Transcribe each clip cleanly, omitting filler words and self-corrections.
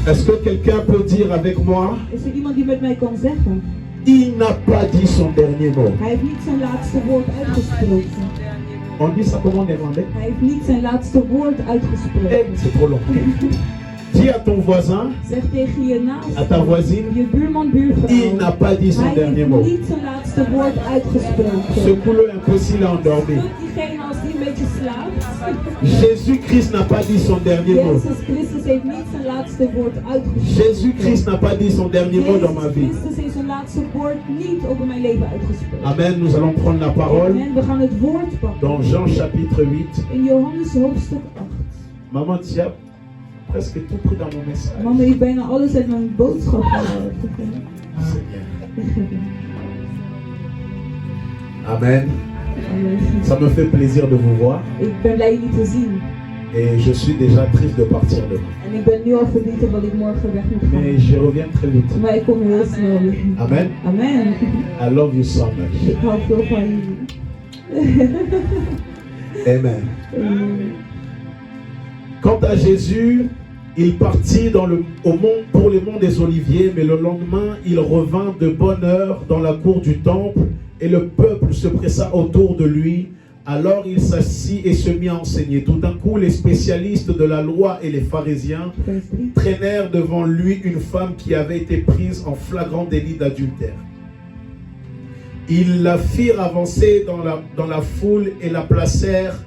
Est-ce que quelqu'un peut dire avec moi? Is er iemand die met mij kan zeggen? Il n'a pas dit son dernier mot. Hij heeft niet zijn laatste woord uitgesproken. On dit ça comment en néerlandais? Hij heeft niet zijn laatste woord Eh, uitgesproken. c'est trop long. Dis à ton voisin, Zeg tegen je à naast, ta voisine, je buurman, il buurvrouw. n'a pas dit son Hij dernier heeft mot. niet zijn laatste woord uitgesproken. Secoue-le un peu s'il est endormi. Schud diegene als die een beetje slaapt. Jésus-Christ n'a pas dit son dernier mot. Jezus Christus heeft niet zijn laatste woord uitgesproken. Jésus-Christ n'a pas dit son dernier mot dans ma vie. Jezus Christus heeft zijn laatste woord niet over mijn leven uitgesproken. Amen. Nous allons prendre la parole Amen. We gaan het woord pakken. dans Jean chapitre 8. In Johannes hoofdstuk 8. Maman, tu as presque tout pris dans mon message. Mama heeft bijna alles uit mijn boodschap gehoord. C'est bien. Amen. Ça me fait plaisir de vous voir. Ik ben blij jullie te zien. Et je suis déjà triste de partir demain. En ik ben nu al verdrietig dat ik morgen weg moet gaan. Mais je reviens très vite. Maar ik kom heel snel weer. Amen. Amen. I love you so much. Ik hou veel van jullie. Amen. Quant à Jésus, il partit pour le mont des Oliviers, mais le lendemain, il revint de bonne heure dans la cour du temple, et le peuple se pressa autour de lui. Alors il s'assit et se mit à enseigner. Tout d'un coup, les spécialistes de la loi et les pharisiens traînèrent devant lui une femme qui avait été prise en flagrant délit d'adultère. Ils la firent avancer dans la foule et la placèrent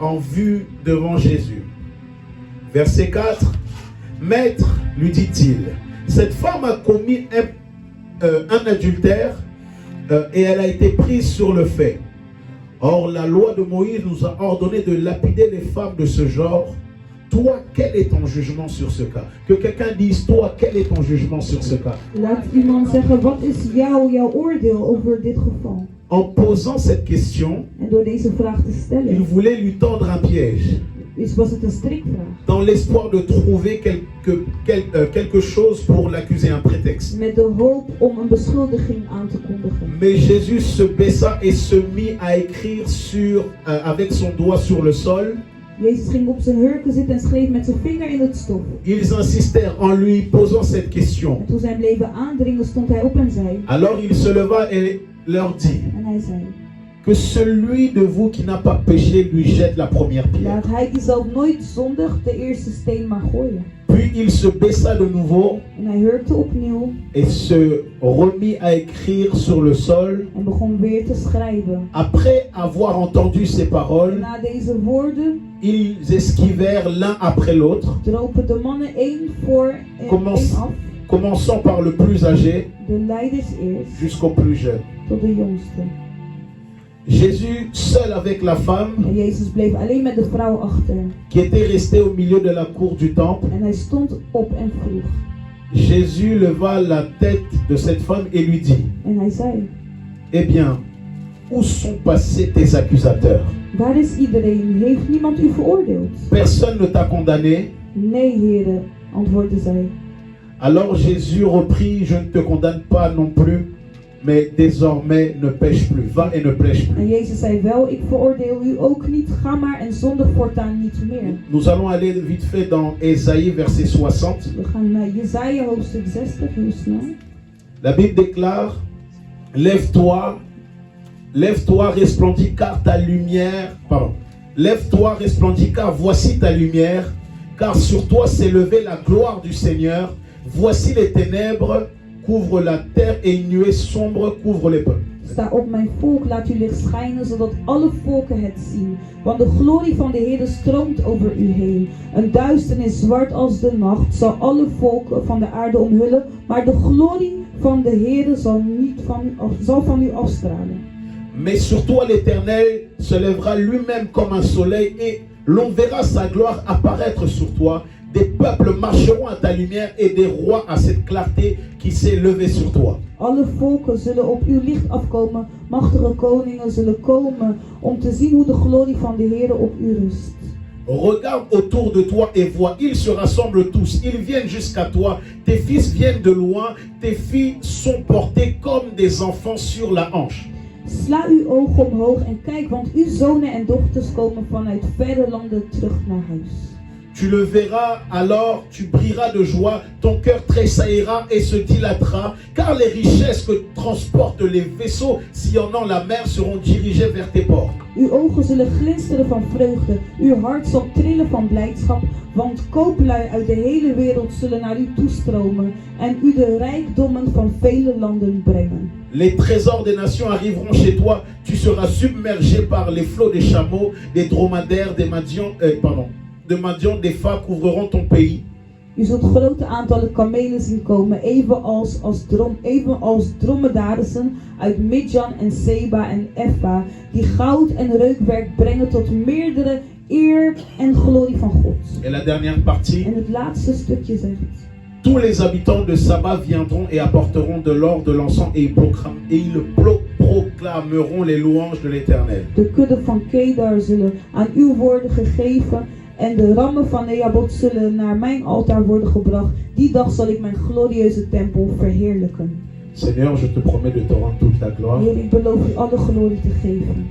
en vue devant Jésus. Verset 4. Maître, lui dit-il, cette femme a commis un adultère et elle a été prise sur le fait. Or, la loi de Moïse nous a ordonné de lapider les femmes de ce genre. Toi, quel est ton jugement sur ce cas? Que quelqu'un dise, toi, quel est ton jugement sur ce cas? Laat iemand zeggen, wat is jouw oordeel over dit geval? En posant cette question, En door deze vraag te il stellen, voulait lui tendre un piège, was het een strikvraag. dans l'espoir de trouver quelque chose pour l'accuser, un prétexte. Met de hoop om een beschuldiging aan te kondigen. Mais Jésus se baissa et se mit à écrire avec son doigt sur le sol. Jezus ging op zijn hurken zitten en schreef met zijn vinger in het stof. Ils insistèrent en lui posant cette question. En toen zij hem bleven aandringen, stond hij op en zei. Alors il se leva et leur dit En hij zei. que celui de vous qui n'a pas péché lui jette la première pierre. Laat hij die zelf nooit zondigt de eerste steen maar gooien. Puis il se baissa de nouveau En hij hurkte opnieuw. et se remit à écrire sur le sol. En begon weer te schrijven. Après avoir entendu ces En paroles, na deze woorden ils esquivèrent l'un après l'autre, dropen de mannen één voor één af. commençant par le plus âgé De leiders eerst jusqu'au plus jeune. tot de jongste. Jésus, seul avec la femme, En Jezus bleef alleen met de vrouw achter. qui était restée au milieu de la cour du temple, En hij stond op en vroeg. Jésus leva la tête de cette femme et lui dit, En hij zei. eh bien, où sont passés tes accusateurs? Waar is iedereen? Heeft niemand u veroordeeld? Personne ne t'a condamné? Nee, heren, antwoordde zij. Alors Jésus reprit, je ne te condamne pas non plus, mais désormais ne pêche plus. Va et ne pêche plus. En Jezus zei wel, ik veroordeel u ook niet. Ga maar en zondig voortaan niet meer. Nous allons aller vite fait dans Ésaïe verset 60. We gaan naar Jesaja hoofdstuk 60, heel snel. La Bible déclare, lève-toi, resplendis car ta lumière, lève-toi, resplendis car voici ta lumière, car sur toi s'est levée la gloire du Seigneur. Voici les ténèbres couvrent la terre et une nuée sombre couvre les peuples. Sta op mijn volk, laat uw licht schijnen, zodat alle volken het zien. Want de glorie van de Heer stroomt over u heen. Een duisternis zwart als de nacht zal alle volken van de aarde omhullen. Maar de glorie van de Heer zal van u afstralen. Mais sur toi l'Éternel se lèvera lui-même comme un soleil et l'on verra sa gloire apparaître sur toi. Des peuples marcheront à ta lumière et des rois à cette clarté qui s'est levée sur toi. Alle volken zullen op uw licht afkomen, machtige koningen zullen komen om te zien hoe de glorie van de Heer op u rust. Regarde autour de toi et vois, ils se rassemblent tous, ils viennent jusqu'à toi, tes fils viennent de loin, tes filles sont portées comme des enfants sur la hanche. Sla uw ogen omhoog en kijk, want uw zonen en dochters komen vanuit verre landen terug naar huis. Tu le verras, alors tu brilleras de joie, ton cœur tressaillira et se dilatera, car les richesses que transportent les vaisseaux sillonnant la mer seront dirigées vers tes portes. Uw ogen zullen glinsteren van vreugde, uw hart zal trillen van blijdschap, want kooplui uit de hele wereld zullen naar u toestromen en u de rijkdommen van vele landen brengen. Les trésors des nations arriveront chez toi, tu seras submergé par les flots des chameaux, des dromadaires, de Madian, des phares couvriront ton pays. U zult grote aantallen kamelen zien komen, evenals dromedarissen uit Midjan en Seba en Effa, die goud en reukwerk brengen tot meerdere eer en glorie van God. Et la dernière partie, En het laatste stukje zegt: tous les habitants de Saba viendront et apporteront de l'or, de l'encens et ils proclameront les louanges de l'Éternel. De kudde van Kedar zullen aan u worden gegeven en de rammen van Neabot zullen naar mijn altaar worden gebracht. Die dag zal ik mijn glorieuze tempel verheerlijken. Seigneur, je te promets de te rendre toute la gloire. Heer, ik beloof u alle glorie te geven.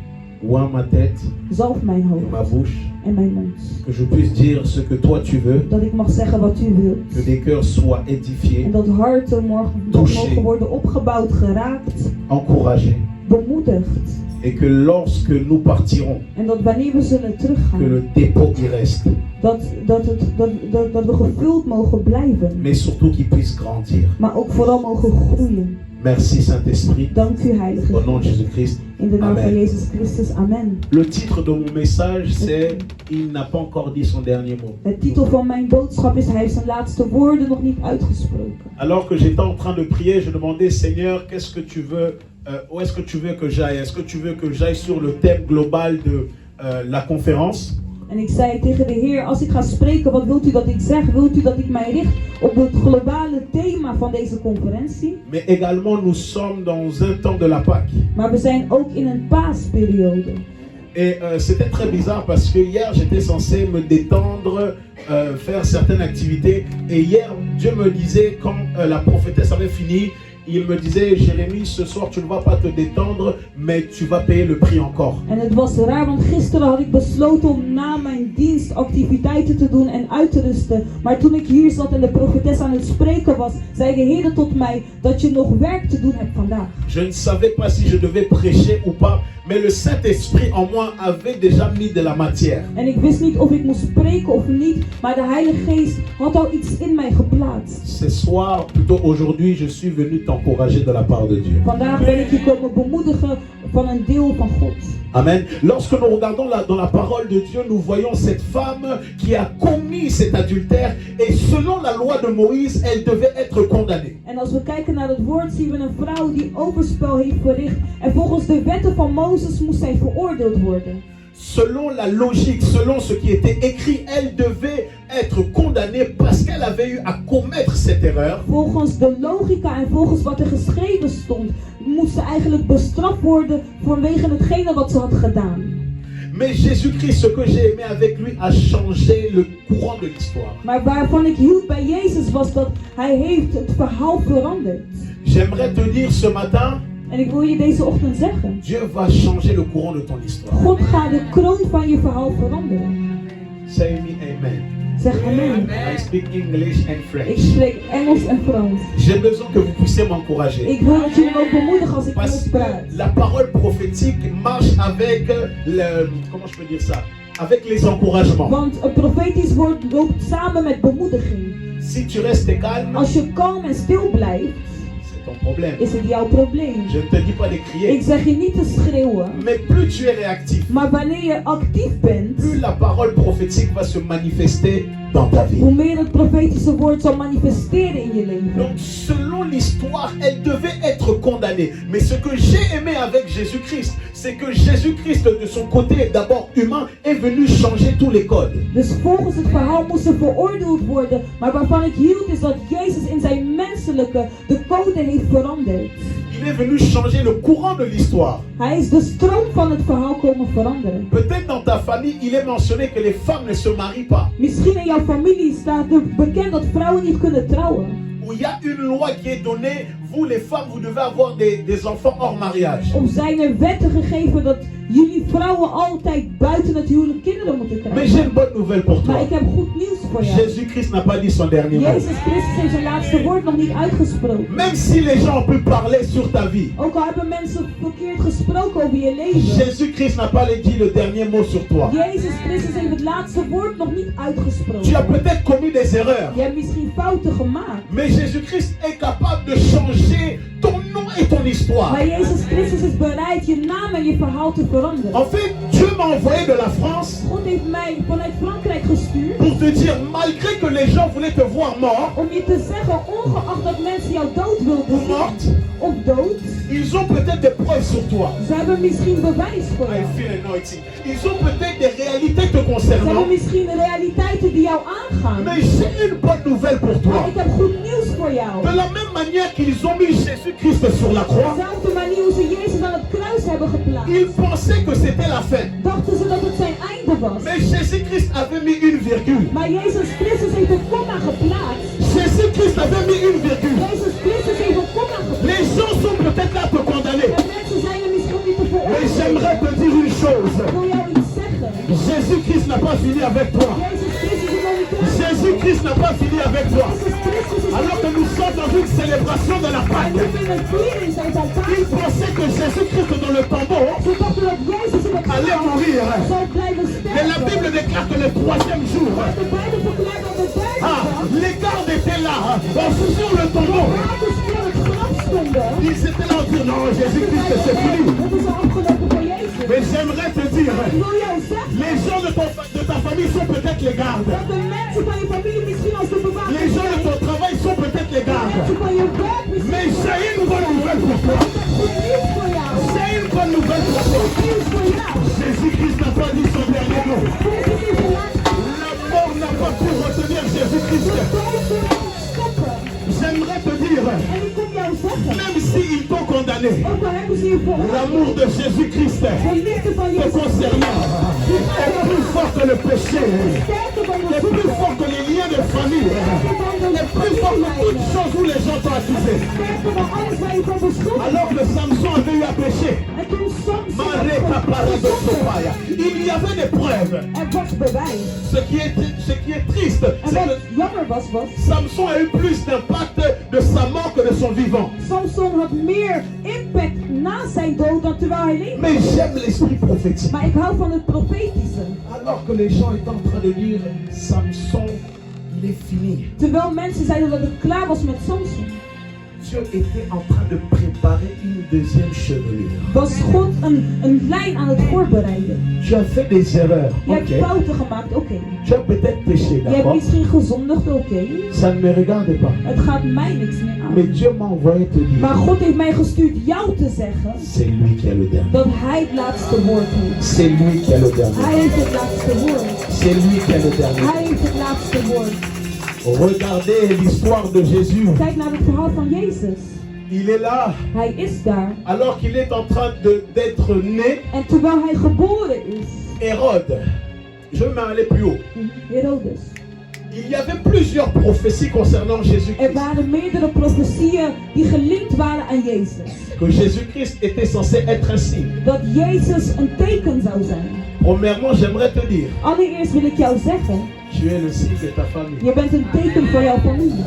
Oins ma tête, Zalf mijn hoofd ma bouche, en mijn mond. que je puisse dire ce que toi tu veux, Dat ik mag zeggen wat u que wilt. des cœurs soient édifiés, En dat harten mogen worden opgebouwd, geraakt, encouragés, bemoedigd. et que lorsque nous partirons, En dat wanneer we zullen que teruggaan, le dépôt y reste, dat we gevuld mogen blijven. mais surtout qu'il puisse grandir. Maar ook vooral mogen groeien. Merci Saint-Esprit, Dank u, Heilige au nom de Geest. Jésus-Christ. In de naam van Amen. Jezus Christus, amen. Le titre de mon message, c'est « Il n'a pas encore dit son dernier mot ». Het titel van mijn boodschap is: Hij heeft zijn laatste woorden nog niet uitgesproken. Alors que j'étais en train de prier, je demandais, Seigneur, qu'est-ce que tu veux, où est-ce que tu veux que j'aille? Est-ce que tu veux que j'aille sur le thème global de la conférence? En ik zei tegen de Heer: als ik ga spreken, wat wilt u dat ik zeg? Wilt u dat ik mij richt op het globale thema van deze conferentie? Mais également, nous sommes dans un temps de la Pâque. Maar we zijn ook in een paasperiode. Et c'était très bizarre parce que hier, j'étais censé me détendre, faire certaines activités. Et hier, Dieu me disait, quand la prophétesse avait fini, il me disait, Jérémie, ce soir, tu ne vas pas te détendre, mais tu vas payer le prix encore. En het was raar, want gisteren had ik besloten om na mijn dienst activiteiten te doen en uit te rusten. Maar toen ik hier zat en de profetes aan het spreken was, zei de Heer tot mij dat je nog werk te doen hebt vandaag. Je ne savais pas si je devais prêcher ou pas, mais le Saint-Esprit en moi avait déjà mis de la matière. En ik wist niet of ik moest spreken of niet, maar de Heilige Geest had al iets in mij geplaatst. Ce soir, plutôt aujourd'hui, je suis venu t'encourager de la part de Dieu. Vandaag ben ik je komen bemoedigen van een deel van God. Amen. Lorsque nous regardons dans la parole de Dieu, nous voyons cette femme qui a commis cet adultère et selon la loi de Moïse, elle devait être condamnée. En als we kijken naar het woord, zien we een vrouw die overspel heeft verricht. En volgens de wetten van Mozes moest zij veroordeeld worden. Selon la logique, selon ce qui était écrit, elle devait être condamnée parce qu'elle avait eu à commettre cette erreur. Volgens de logica en volgens wat er geschreven stond, moest ze eigenlijk bestraft worden vanwege hetgene wat ze had gedaan. Mais Jésus-Christ, ce que j'ai aimé avec lui, a changé le courant de l'histoire. Maar waarvan ik hield bij Jezus was dat hij heeft het verhaal veranderd. J'aimerais te dire ce matin, En ik wil je deze ochtend zeggen: Dieu va changer le courant de ton histoire. God gaat de kroon van je verhaal veranderen. Say me amen. Zeg amen. I speak English and Ik French. spreek Engels en Frans. J'ai besoin que vous puissiez m'encourager. Ik wil dat jullie me ook bemoedigen als ik Parce Engels que praat. la parole prophétique marche avec comment je peux dire ça? Avec les encouragements. Want een profetisch woord loopt samen met bemoediging. Si tu restes calme, Als je kalm en stil blijft, c'est ton problème. is het jouw probleem. Je ne te dis pas de crier. Ik zeg je niet te schreeuwen, Mais plus tu es réactif, maar wanneer je actief bent, plus la parole prophétique va se manifester dans ta vie. hoe meer het profetische woord zal manifesteren in je leven. Donc, selon l'histoire, elle devait être condamnée. Mais ce que j'ai aimé avec Jésus-Christ, c'est que Jésus-Christ, de son côté d'abord humain, est venu changer tous les codes. Dus volgens het verhaal moest ze veroordeeld worden, maar waarvan ik hield is dat Jezus in zijn menselijke de code heeft veranderd. Il est venu changer le courant de l'histoire. Hij is de stroom van het verhaal komen veranderen. Peut-être dans ta famille, il est mentionné que les femmes ne se marient pas. Misschien in jouw familie staat er bekend dat vrouwen niet kunnen trouwen. Où il y a une loi qui est donnée, vous les femmes, vous devez avoir des enfants hors mariage. Of zijn er wetten gegeven dat jullie vrouwen altijd buiten het huwelijk kinderen moeten Mais krijgen. j'ai une bonne nouvelle pour Maar toi. ik heb goed nieuws voor jou. Jésus-Christ n'a pas dit son dernier mot. Jezus Christus heeft zijn laatste woord nog niet uitgesproken. Même si les gens ont pu parler sur ta vie, Ook al hebben mensen verkeerd gesproken over je leven. Jésus-Christ n'a pas dit le dernier mot sur toi. Jezus Christus heeft het laatste woord nog niet Tu as uitgesproken. peut-être commis des erreurs, Je hebt misschien fouten gemaakt. mais Jésus-Christ est capable de changer ton nom et ton histoire. Maar Jezus Christus is bereid je naam en je verhaal te veranderen. En fait, Dieu m'a envoyé de la France God heeft mij vanuit Frankrijk gestuurd pour te dire, malgré que les gens voulaient te voir mort om je te zeggen, ongeacht dat mensen jou dood wilden ou zien morte, of dood, ils ont peut-être des preuves sur toi. ze hebben misschien bewijs voor I jou. feel anointing. Ils ont peut-être des réalités te Ze concernant. hebben misschien realiteiten die jou aangaan. Mais j'ai une bonne nouvelle pour Maar toi. ik heb goed nieuws voor jou. De la même manière qu'ils ont mis Jésus-Christ sur la croix, Op dezelfde manier hoe ze Jezus aan het kruis hebben geplaatst, ils pensaient que c'était la fin. dachten ze dat het zijn einde was. Mais Jésus-Christ avait mis une virgule. Maar Jezus Christus heeft een komma geplaatst. Jésus-Christ avait mis une virgule. Jezus Christus heeft een komma geplaatst. Les gens sont peut-être là à te condamner. En mensen zijn er misschien niet te Mais veroordelen. j'aimerais te dire une chose. Ik wil jou iets zeggen. Jésus-Christ n'a pas fini avec toi. Jezus Christus is nog niet klaar. Jésus-Christ n'a pas fini avec toi. Jezus Christus is Alors que nous sommes dans une célébration de la en Pâque. nu in het vieren zijn zijn Ils Pasen. pensaient que Jésus-Christ dans le tombeau Ze dachten dat Jezus in het allait graf mourir. zou blijven Mais la Bible sterven. déclare que le troisième jour, De Bijbel verklaart dat de derde ah, dag les gardes étaient là, sur le tombeau. waters voor het graf stonden. Ils étaient là en disant, non, Jésus-Christ, c'est fini. Het is al afgelopen voor Jezus. Mais j'aimerais te dire, Ik wil jou zeggen les gens de ta famille sont peut-être les gardes. dat de mensen van je familie misschien als de Les bewakers gens de zijn. ton travail sont peut-être les De gardes. mensen van je werk misschien. Mais j'ai une bonne nouvelle pour toi. Goed nieuws voor jou. J'ai une bonne nouvelle pour toi. Goed nieuws voor jou. Jésus-Christ n'a pas dit son dernier mot. Jezus is de laatste. La mort n'a pas pu retenir Jésus-Christ. Dood kunnen stoppen. J'aimerais te dire, En ik kom jou zeggen. même s'ils t'ont condamné, Ook al hebben ze je veroordeeld. l'amour de Jésus-Christ De liefde van te Jezus concernant est plus fort que le péché, sterker dan de est plus zonde. fort que les liens de famille, est plus fort que toutes choses où les gens t'ont accusé. Sterker dan alles waar je van beschuldigd. Alors que Samson avait eu à pécher, En toen Samson Mareka Paradosopaya, il y avait des preuves. er was bewijs. Ce qui est triste, En c'est wat que jammer was, Samson a eu plus d'impact de sa mort que de son vivant. Samson had meer impact na zijn dood dan terwijl hij leefde. Mais j'aime l'esprit prophétique. Maar ik hou van het profetische. Alors que les gens étaient en train de dire Samson, il est fini. Terwijl mensen zeiden dat het klaar was met Samson, Dieu était en train de préparer une deuxième chevelure. was God een lijn aan het voorbereiden. Tu as fait des erreurs, Je hebt ok. fouten gemaakt, oké. Tu as peut-être péché, Je hebt d'accord. misschien gezondigd, oké. Ça ne me regarde pas. Het gaat mij niks meer aan. Mais Dieu m'a envoyé te dire, Maar God heeft mij gestuurd jou te zeggen c'est lui qui a le dernier. dat hij het laatste woord heeft. C'est lui qui a le dernier. Hij heeft het laatste woord. C'est lui qui a le dernier. Hij heeft het laatste woord. Regardez l'histoire de Jésus. Kijk naar het verhaal van Jezus. Il est là, Hij is daar. alors qu'il est en train d'être né. En terwijl hij geboren is, Hérode, je vais m'aller plus haut. Herodes, Il y avait plusieurs prophéties concernant er Jésus-Christ. waren meerdere profetieën die gelinkt waren aan Jezus. Que Jésus-Christ était censé être un signe. Dat Jezus een teken zou zijn. Premièrement, j'aimerais te dire, Allereerst wil ik jou zeggen, tu es le signe de ta famille. je bent een teken voor jouw familie.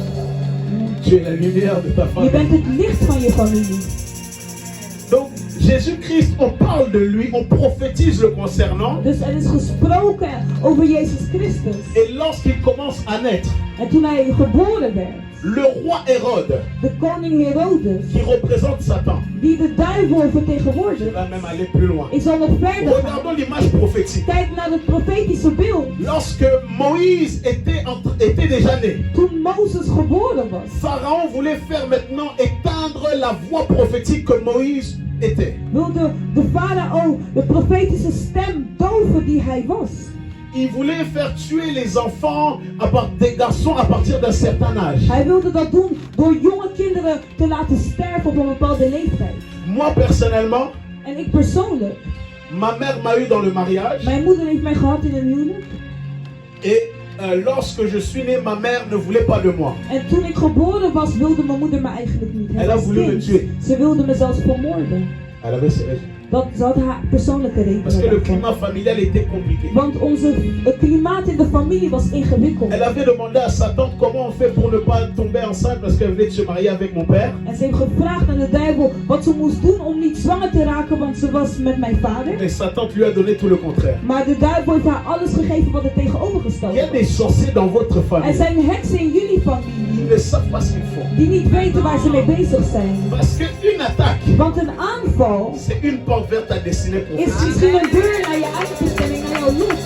Tu es la lumière de ta Je famille. bent het licht van je familie. Donc, Jésus-Christ, on parle de lui, on prophétise le concernant. Dus er is gesproken over Jezus Christus. Et lorsqu'il commence à naître, En toen hij geboren werd, le roi Hérode, de koning Herodes, qui représente Satan, die de duivel je vertegenwoordigt. vais même aller plus loin. Ik zal nog verder gaan. Regardons l'image prophétique. Kijk naar het profetische beeld. Lorsque Moïse était déjà né, Toen Mozes geboren was, Pharaon voulait faire maintenant éteindre la voix prophétique que Moïse était. wilde de farao de profetische stem doven die hij was. Il voulait faire tuer les enfants des garçons à partir d'un certain âge. Hij wilde dat doen door jonge kinderen te laten sterven op een bepaalde leeftijd. Moi personnellement, En ik persoonlijk, ma mère m'a eu dans le mariage mijn moeder heeft mij gehad in een huwelijk. et lorsque je suis né, ma mère ne voulait pas de moi. En toen ik geboren was, wilde mijn moeder me eigenlijk niet Elle a hebben als voulu me kind. tuer. Ze wilde me zelfs vermoorden. Elle avait ses raisons. Ze had haar persoonlijke Parce que le redenen. climat familial était compliqué. Want het klimaat in de familie was ingewikkeld. Elle avait demandé à sa tante comment on fait pour ne pas tomber enceinte parce qu'elle venait de se marier avec mon père. En ze heeft gevraagd aan de duivel wat ze moest doen om niet zwanger te raken, want ze was met mijn vader. Et sa tante lui a donné tout le contraire. Maar de duivel heeft haar alles gegeven wat het Il y a tegenovergestelde des was. sorciers dans votre Er famille. zijn heksen in jullie Ils familie ne savent pas ce qu'ils font. die niet weten waar ze mee bezig zijn. Parce qu'une attaque, Want een aanval c'est une porte verte à destiner is prophétique. misschien een deur naar je uitbestemming, naar jouw lot.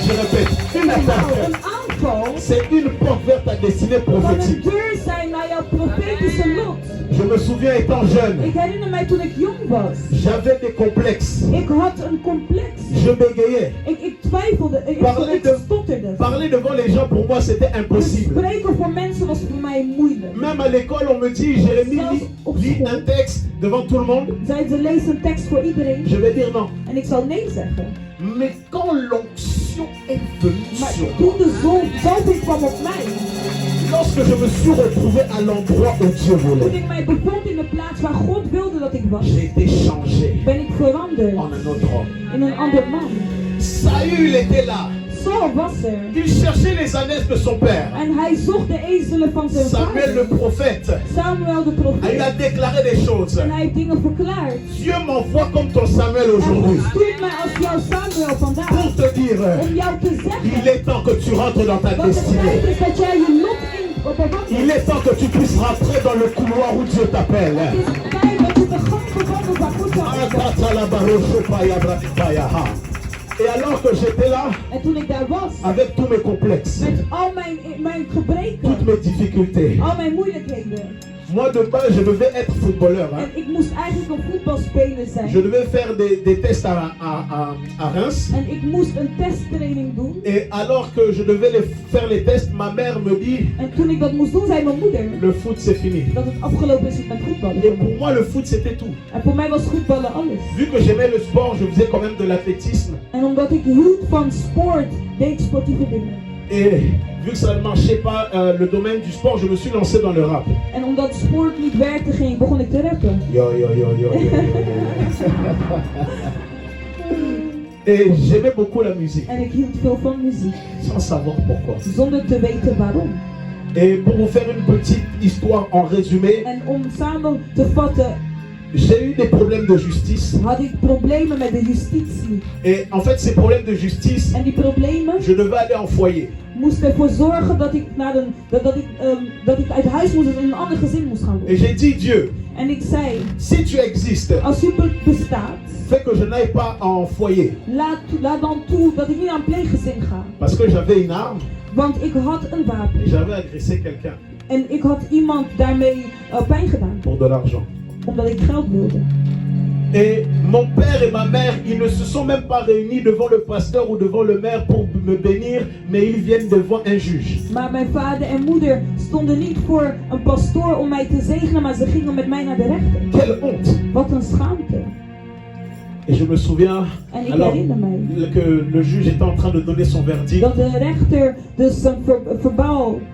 Je répète, une Nou, attaque, een aanval c'est une porte verte à destiner kan een prophétique. deur zijn naar jouw profetische lot. Je me souviens étant jeune, Ik herinner mij toen ik jong was. j'avais des complexes. Ik had een complex. Je bégayais. Ik twijfelde, ik stotterde. Parler devant les gens pour moi c'était impossible. Spreken voor mensen was voor mij moeilijk. Même à l'école on me dit Jérémie lis un texte devant tout le monde. Zij ze leest een tekst voor iedereen Je vais dire non. en ik zal nee zeggen. Mais quand l'onction est venue Maar sur toen moi, de zalving kwam op mij, lorsque je me suis retrouvé à l'endroit où Dieu toen voulait, ik mij bevond in de plaats waar God wilde dat ik was, j'ai été changé ben ik veranderd en un autre homme. in een ander man. Saül était là. Saul was er. Il cherchait les ânesses de son père. En hij zocht de ezelen van zijn Samuel vader. le prophète Samuel de il a profeet. déclaré des choses. En hij heeft dingen verklaard. Dieu m'envoie comme ton Samuel En aujourd'hui God stuurt mij als jouw Samuel vandaag. pour te dire Om jou te il zeggen est temps que tu rentres dans ta dat het destinée. tijd is dat jij je lot in bewandelt. Il est temps que tu puisses rentrer dans le couloir où Dieu t'appelle. Het is tijd dat je de gang bewandelt waar God jou aanzet. Et alors que j'étais là, En toen ik daar was, avec tous mes complexes, met al mijn gebreken, toutes mes difficultés, al mijn moeilijkheden. moi de base je devais être footballeur. Hein. En ik moest eigenlijk een voetbalspeler zijn. Je devais faire des tests à Reims. En ik moest een testtraining doen. Et alors que je devais faire les tests, ma mère me dit En toen ik dat moest doen, zei mijn moeder le foot c'est fini. dat het afgelopen is met voetballen. Et pour moi le foot c'était tout. En voor mij was voetballen alles. Vu que j'aimais le sport, je faisais quand même de l'athlétisme. En omdat ik hield van sport, deed ik sportieve dingen. Et vu que ça ne marchait pas le domaine du sport, je me suis lancé dans le rap. En omdat sport niet werkte, begon ik te rappen. Yo, yo, yo, yo, yo, yo, yo. Et j'aimais beaucoup la musique, En ik hield veel van muziek, sans savoir pourquoi. zonder te weten waarom. Et pour vous faire une petite histoire en résumé, En om samen te vatten, j'ai eu des problèmes de justice. had ik problemen met de justitie. Et en fait, ces problèmes de justice, En die problemen je devais aller en foyer. moesten ervoor zorgen dat ik, dat ik uit huis moest en in een ander gezin moest gaan Et wonen. j'ai dit, Dieu, En ik zei, si tu existes, als u bestaat, fais que je n'aille pas en foyer. laat dan toe dat ik niet naar een pleeggezin ga. Parce que j'avais une arme Want ik had een wapen. et j'avais agressé quelqu'un En ik had iemand daarmee pijn gedaan. pour de l'argent. Omdat ik geld wilde. Et mon père et ma mère, ils ne se sont même pas réunis devant le pasteur ou devant le maire pour me bénir, mais ils viennent devant un juge. Maar mijn vader en moeder stonden niet voor een pastoor om mij te zegenen, maar ze gingen met mij naar de rechter. Quelle honte! Wat een schaamte. Et je me souviens En ik alors herinner mij que le juge était en train de donner son verdict. dat de rechter dus een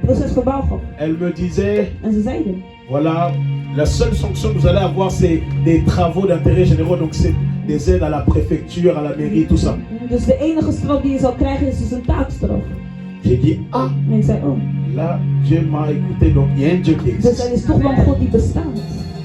proces verbaal gaf. Elle me disait, En ze zeiden, voilà, la seule sanction que vous allez avoir, c'est des travaux d'intérêt généraux, donc c'est des aides à la préfecture, à la mairie, tout ça. dus de enige straf die je zal krijgen is dus een taakstraf. J'ai dit, ah, En ik zei, oh, là, Dieu m'a écouté, donc il y a un Dieu qui dus existe. er is toch wel een God die bestaat.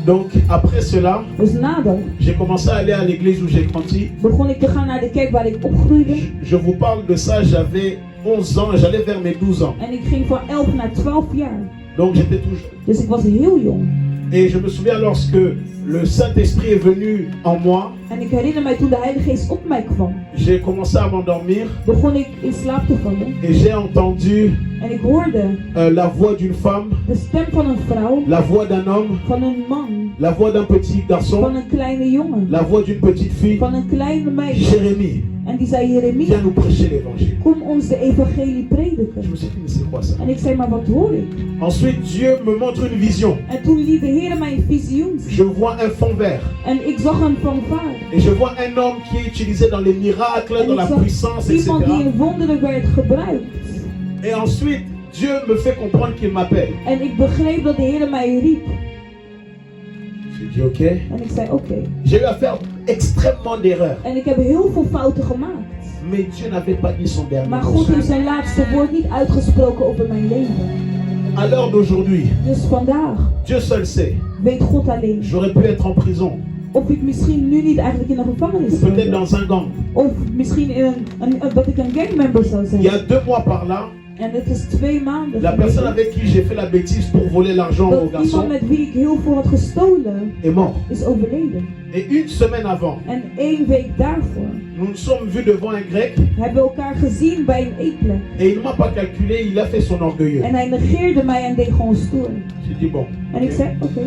Donc après cela, Dus nadat j'ai commencé à aller à l'église où j'ai grandi. begon ik te gaan naar de kerk waar ik opgroeide. Je vous parle de ça, j'avais 11 ans, j'allais vers mes 12 ans. En ik ging van 11 naar 12 jaar. Donc j'étais tout jeune. Dus ik was heel jong. Et je me souviens lorsque le Saint-Esprit est venu en moi, En ik herinner mij toen de Heilige Geest op mij kwam. j'ai commencé à m'endormir Begon ik in slaap te vallen. et j'ai entendu En ik hoorde la voix d'une femme, de stem van een vrouw, la voix d'un homme, van een man, la voix d'un petit van garçon, een kleine jongen, la voix d'une petite fille. van een kleine meisje. Jérémie, En die zei, Jeremie, viens nous prêcher l'évangile. kom ons de evangelie Je prediken. me suis dit, mais c'est quoi ça? En ik zei, maar wat hoor ik? Ensuite, Dieu me montre une vision. En toen liet de Heer mij een visioen zien. Je vois un fond vert. En ik zag een fanfare. Et je vois un homme qui est utilisé dans les miracles, En dans ik la zag puissance, etc. iemand die in wonderen werd gebruikt. Et ensuite, Dieu me fait comprendre qu'il m'appelle. En ik begreep dat de Heer mij riep. J'ai dit ok. En ik zei oké. J'ai eu à faire extrêmement d'erreurs. En ik heb heel veel fouten gemaakt. Mais Dieu n'avait pas dit son dernier Maar mot. God heeft zijn laatste woord niet uitgesproken over mijn leven. À l'heure d'aujourd'hui, Dus vandaag Dieu seul sait. weet God alleen. J'aurais pu être en prison. Of ik misschien nu niet eigenlijk in de gevangenis Ou zou peut-être zijn. dans un gang. Of misschien dat ik een gangmember zou Il y a zijn. 2 mois par là, En het is 2 maanden la personne geleden avec qui j'ai fait la bêtise pour voler l'argent au dat garçon iemand met wie ik heel veel had gestolen est mort. is overleden. Et une semaine avant, En 1 week daarvoor nous nous sommes vus devant un grec hebben we elkaar gezien bij een eetplek. et il ne m'a pas calculé, il a fait son orgueilleux. En hij negeerde mij en deed gewoon stoer. J'ai dit bon. En ik zei oké.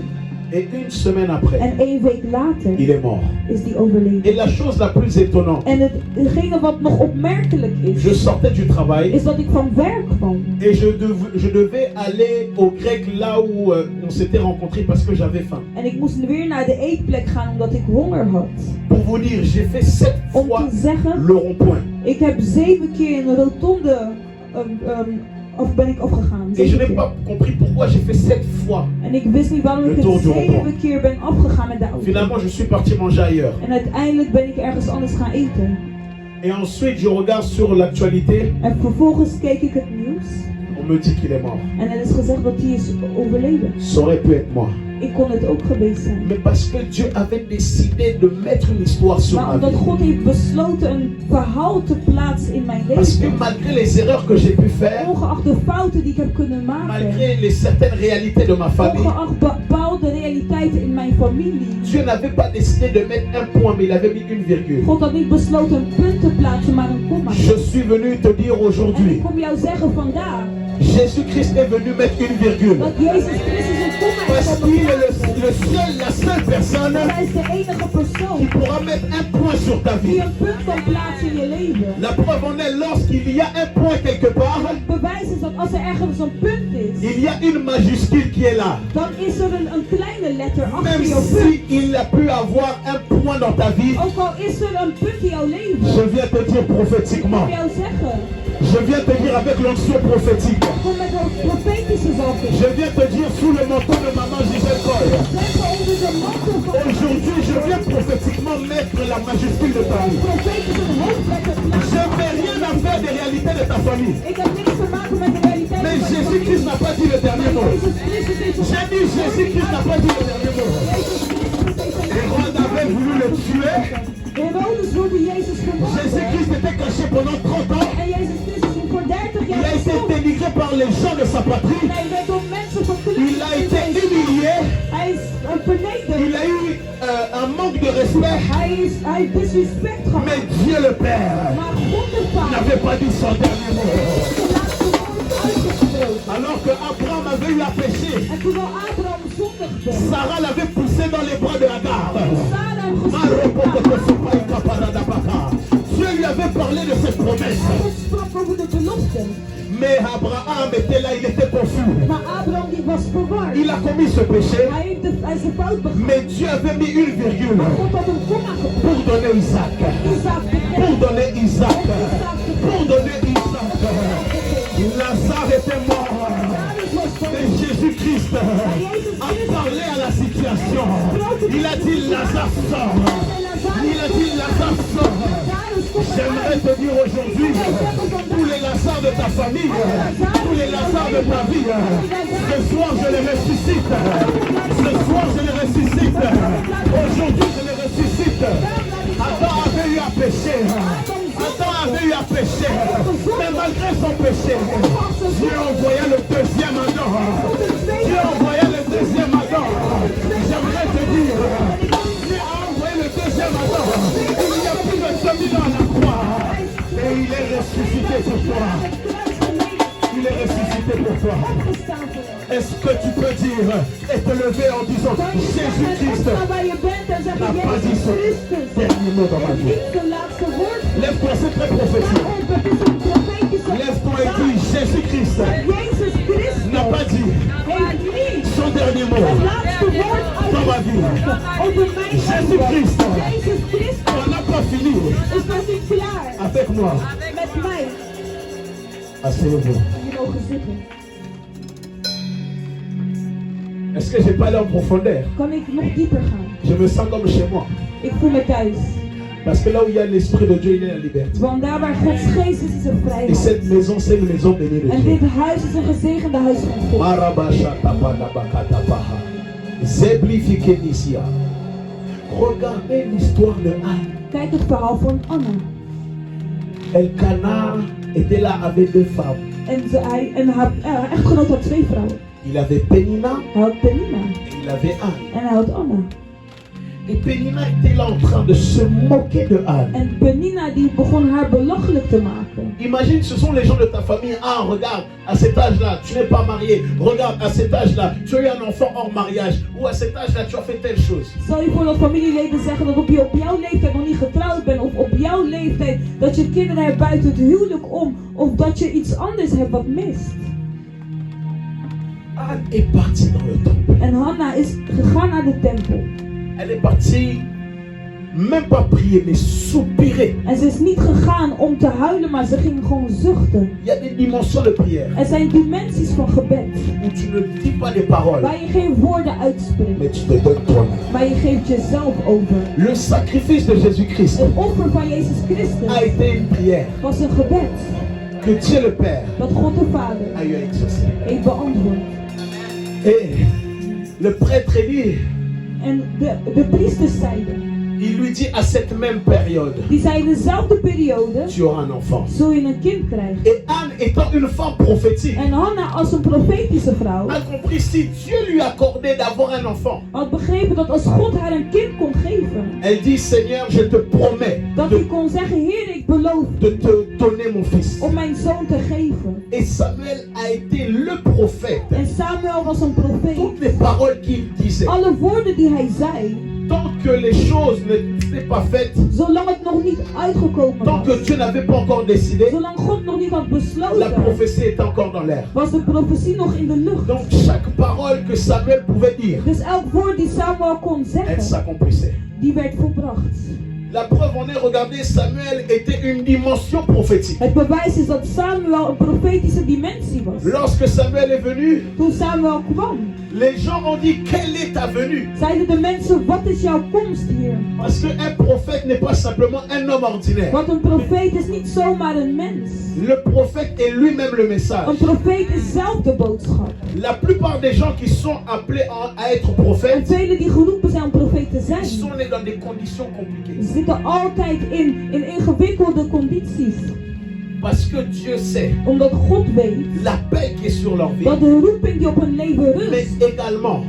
Et une semaine après, En 1 week later il est mort. is die overleden. Et la chose la plus étonnante, En hetgene wat nog opmerkelijk je is, sortais du travail is dat ik van werk kwam. et je devais aller au grec là où on s'était rencontrés parce que j'avais faim. En ik moest weer naar de eetplek gaan omdat ik honger had. Pour vous dire, j'ai fait 7 Om fois te zeggen, le rond-point. ik heb 7 keer in een rotonde of ben ik afgegaan. Et je 7 n'ai keer. pas compris pourquoi j'ai fait 7 fois. En ik wist niet waarom Le ik tour het du rond-point. 7 keer ben afgegaan met de auto. Finalement, je suis parti manger ailleurs. En uiteindelijk ben ik ergens anders gaan eten. Et ensuite, je regarde sur l'actualité. En vervolgens keek ik het nieuws. On me dit qu'il est mort. En er is gezegd dat hij is overleden. Ça aurait pu être moi. Ik kon het ook geweest zijn. Mais parce que Dieu avait décidé de mettre une histoire sur Maar ma omdat vie. God heeft besloten een verhaal te plaatsen in mijn Parce que leven. malgré les erreurs que j'ai pu faire, Ongeacht de fouten die ik heb kunnen maken. malgré certaines réalités de ma famille, Ongeacht bepaalde realiteiten in mijn familie. Dieu n'avait pas décidé de mettre un point, mais il avait mis une virgule. God had niet besloten een punt te plaatsen, maar een komma. Je suis venu te dire En ik aujourd'hui, kom jou zeggen vandaag Jésus-Christ est venu mettre une virgule. dat Jezus Christus een komma Parce heeft qu'il est geplaatst. la seule personne Hij is de enige qui persoon pourra mettre un point sur ta die vie. een punt kan plaatsen in je leven. La preuve en est lorsqu'il y a un point quelque part, Het bewijs is dat als er ergens een punt is, il y a une majuscule qui est là. dan is er een kleine letter achter Même jouw punt. si il a pu avoir un point dans ta vie, Ook al is er een punt in jouw leven. je viens te dire Ik wil prophétiquement, jou zeggen, je viens te dire avec l'onction prophétique, kom met een profetische zalving. je viens te dire sous le manteau de maman Gisèle Coy. Zeggen onder de mantel van Aujourd'hui, je viens prophétiquement mettre la majuscule de ta vie. profetische hoofdletter Je plaatsen. n'ai rien à faire des réalités de ta famille. Ik heb niks te maken met de realiteit Mais van je Jésus-Christ familie. n'a pas dit le dernier mot. Jezus Christus heeft ons J'ai dit Jésus-Christ n'a pas dit le dernier mot. Jezus Christus heeft zijn Hérode avait voulu le tuer. Herodes wilde Jezus vermoorden. Jésus-Christ était caché pendant 30 ans. En Jezus Christus is voor 30 Il jaar a été gestopt. dénigré par les gens de sa patrie. En hij werd door mensen verkleed. Il a été humilié. Hij is vernederd. Il a eu un manque de respect. Hij heeft disrespect gehad. Mais Dieu le Père Maar God de Vader n'avait pas dit son dernier mot. heeft zijn laatste woord uitgesproken. Alors que Abraham avait eu à pécher, En terwijl Abraham zondigde, Sarah l'avait poussé dans les bras de Hagar. Sarah hem Dieu lui avait parlé de cette promesse. God sprak over de belofte. Mais Abraham était là, il était confus. Maar Abraham die was verward. Il a commis ce péché, Hij is de fout begaan. mais Dieu avait mis une virgule Maar God had een komma geplaatst. pour donner Isaac. Isaac Pour bekend. donner Isaac. Isaac Pour donner Isaac. Lazare était mort. Lazarus was Mais verward. Jésus-Christ a parlé à la situation. Il a dit Lazare sort. Il a dit Lazare sort. J'aimerais te dire aujourd'hui, tous les Lazare de ta famille, tous les Lazare de ta vie, ce soir je les ressuscite. Ce soir je les ressuscite. Aujourd'hui je les ressuscite. Adam avait eu à pécher. Adam avait eu à pécher. Mais malgré son péché, Dieu envoya le deuxième Adam. Dieu envoya le deuxième Adam. J'aimerais te dire, Dieu a envoyé le deuxième Adam. Il y a plus de 2000 ans à la croix. Et il est ressuscité pour toi. Il est ressuscité pour toi. Est-ce que tu peux dire et te lever en disant Jésus-Christ n'a pas dit son dernier mot dans ma vie. Lève-toi, c'est très prophétique. Lève-toi et dis Jésus-Christ n'a pas dit son dernier mot dans ma vie. Jésus-Christ n'en a pas fini avec moi. Met mij. Asseyez-vous. Je mogen zitten. Est-ce que je peux aller en profondeur? Kan ik nog dieper gaan? Je me sens comme chez moi. Ik voel me thuis. Parce que là où il y a l'Esprit de Dieu, il y a la liberté. Want daar waar Gods geest is er Et vrijheid. cette maison, c'est une maison bénie de En Dieu. dit huis is een gezegende huis van God. Marabashatapalabakatapaha. Zeblifikenisia. Regardez l'histoire de Anne. Kijk het verhaal van Anna. Elkanah était là avec deux femmes. En haar echtgenoot had 2 vrouwen. Il avait Pénina Hij had Penina et il avait Anne. en hij had Anna. Et Pénina était là en train de se moquer de Anne. En Penina die begon haar belachelijk te maken. Imagine, ce sont les gens de ta famille. Ah, regarde, à cet âge-là, tu n'es pas marié. Regarde, à cet âge-là, tu as eu un enfant hors mariage. Ou à cet âge-là, tu as fait telle chose. Stel je voor dat familieleden zeggen dat op jouw leeftijd nog niet getrouwd bent. Of op jouw leeftijd dat je kinderen hebt buiten het huwelijk om. Of dat je iets anders hebt wat mist. Anne est partie dans le temple. En Hanna is gegaan naar de tempel. Elle est partie, même pas prier, mais soupirer. En ze is niet gegaan om te huilen, maar ze ging gewoon zuchten. Il y a des dimensions de prière Er zijn dimensies van gebed. où tu ne dis pas des paroles, Waar je geen woorden uitspreekt, mais tu te donnes toi-même. maar je geeft jezelf over. Le sacrifice de Jésus-Christ Het offer van Jezus Christus a été une prière was een gebed que Dieu le Père dat God de Vader a eu à exaucer. heeft beantwoord. Et le prêtre dit, En de priesters zeiden, il lui dit à cette même période, die zei in dezelfde periode, tu auras un enfant. zul je een kind krijgen. Et Anne étant une femme prophétique, En Hanna als een profetische vrouw a compris si Dieu lui accordait d'avoir un enfant. had begrepen dat als God haar een kind kon geven, Elle dit, Seigneur, je te promets dat hij kon zeggen, Heer, ik beloof de te donner mon fils. om mijn zoon te geven. Et Samuel a été le prophète. En Samuel was een profeet. Toutes les paroles qu'il disait, Alle woorden die hij zei, tant que les choses n'étaient pas faites, zolang het nog niet uitgekomen tant que was, Dieu n'avait pas encore décidé, zolang God nog niet had la besloten, prophétie était encore dans l'air. was de profetie nog in de lucht. Donc chaque parole que Samuel pouvait dire, Dus elk woord die Samuel kon elle zeggen, s'accomplissait. die werd volbracht. La preuve en est, regardez, Samuel était une dimension prophétique. Het bewijs is dat Samuel een profetische dimensie was. Lorsque Samuel est venu, Toen Samuel kwam, les gens ont dit, quelle est ta venue? zeiden de mensen, wat is jouw komst hier? Parce qu'un prophète n'est pas simplement un homme ordinaire. Want een profeet is niet zomaar een mens. Le prophète est lui-même le message. Een profeet is zelf de boodschap. La plupart des gens qui sont appelés à être En prophètes, velen die geroepen zijn om profeet te ils zijn, sont nés dans des conditions compliquées. ze zitten altijd in ingewikkelde condities. Parce que Dieu sait Omdat God weet l'appel qui est sur leur vie. dat de roeping die op hun leven Mais rust, également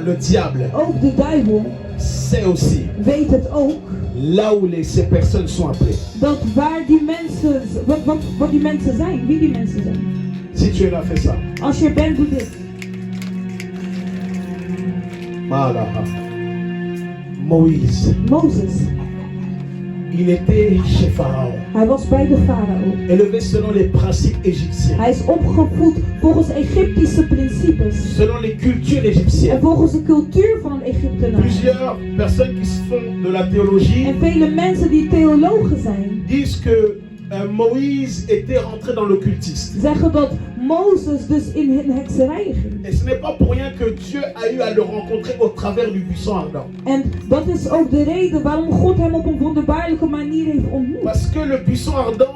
le diable ook de duivel, sait aussi weet het ook, là où ces personnes sont appelées. dat waar die mensen, wat die mensen zijn, wie die mensen zijn. Si tu es là, fais ça. Als je er bent, doe dit. Voilà. Moïse, Mozes, il était chez Pharaon, hij was bij de farao. élevé selon les principes égyptiens, Hij is opgevoed volgens Egyptische principes selon les cultures en égyptiennes. volgens de cultuur van een Egyptenaar. Plusieurs personnes qui font de la théologie En vele mensen die theologen zijn, disent que Moïse était rentré dans l'occultisme. zeggen dat Mozes dus in een hekserij ging. Et ce n'est pas pour rien que Dieu a eu à le rencontrer au travers du buisson ardent. En dat is ook de reden waarom God hem op een wonderbaarlijke manier heeft ontmoet. Parce que le buisson ardent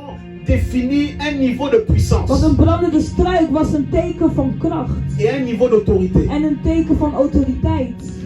définit un niveau de puissance Want een brandende struik was een teken van kracht et un niveau d'autorité. en een teken van autoriteit.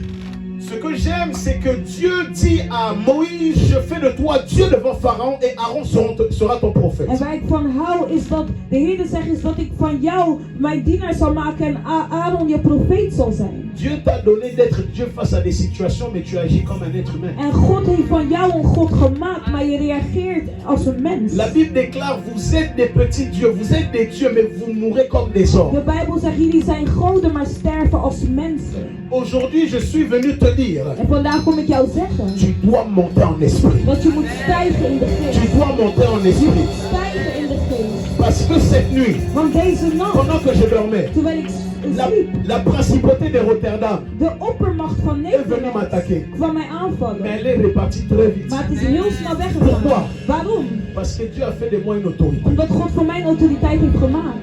Ce que j'aime, c'est que Dieu dit à Moïse, je fais de toi Dieu devant Pharaon et Aaron sera ton prophète. En waar ik van hou is dat de Heer zegt is dat ik van jou mijn dienaar zal maken en Aaron je profeet zal zijn. Dieu t'a donné d'être Dieu face à des situations, mais tu agis comme un être humain. En God heeft van jou een God gemaakt, maar je reageert als een mens. La Bible déclare, vous êtes des petits dieux, vous êtes des dieux, mais vous mourrez comme des De hommes. Bijbel zegt jullie zijn goden, maar sterven als mensen. Aujourd'hui, je suis venu te dire, En vandaag kom ik jou zeggen tu dois monter en esprit. dat je moet stijgen in de Tu geest. dois monter en esprit. Stijgen in de geest. Parce que cette nuit, Want deze nacht, pendant que je dormais, terwijl ik sliep, la principauté de Rotterdam de oppermacht van est venue Nederland m'attaquer. kwam mij Mais aanvallen. elle est repartie très vite. Maar het is heel snel Pourquoi? weggegaan. Waarom? Parce que Dieu a fait de moi une autorité. Omdat God voor mij een autoriteit heeft gemaakt.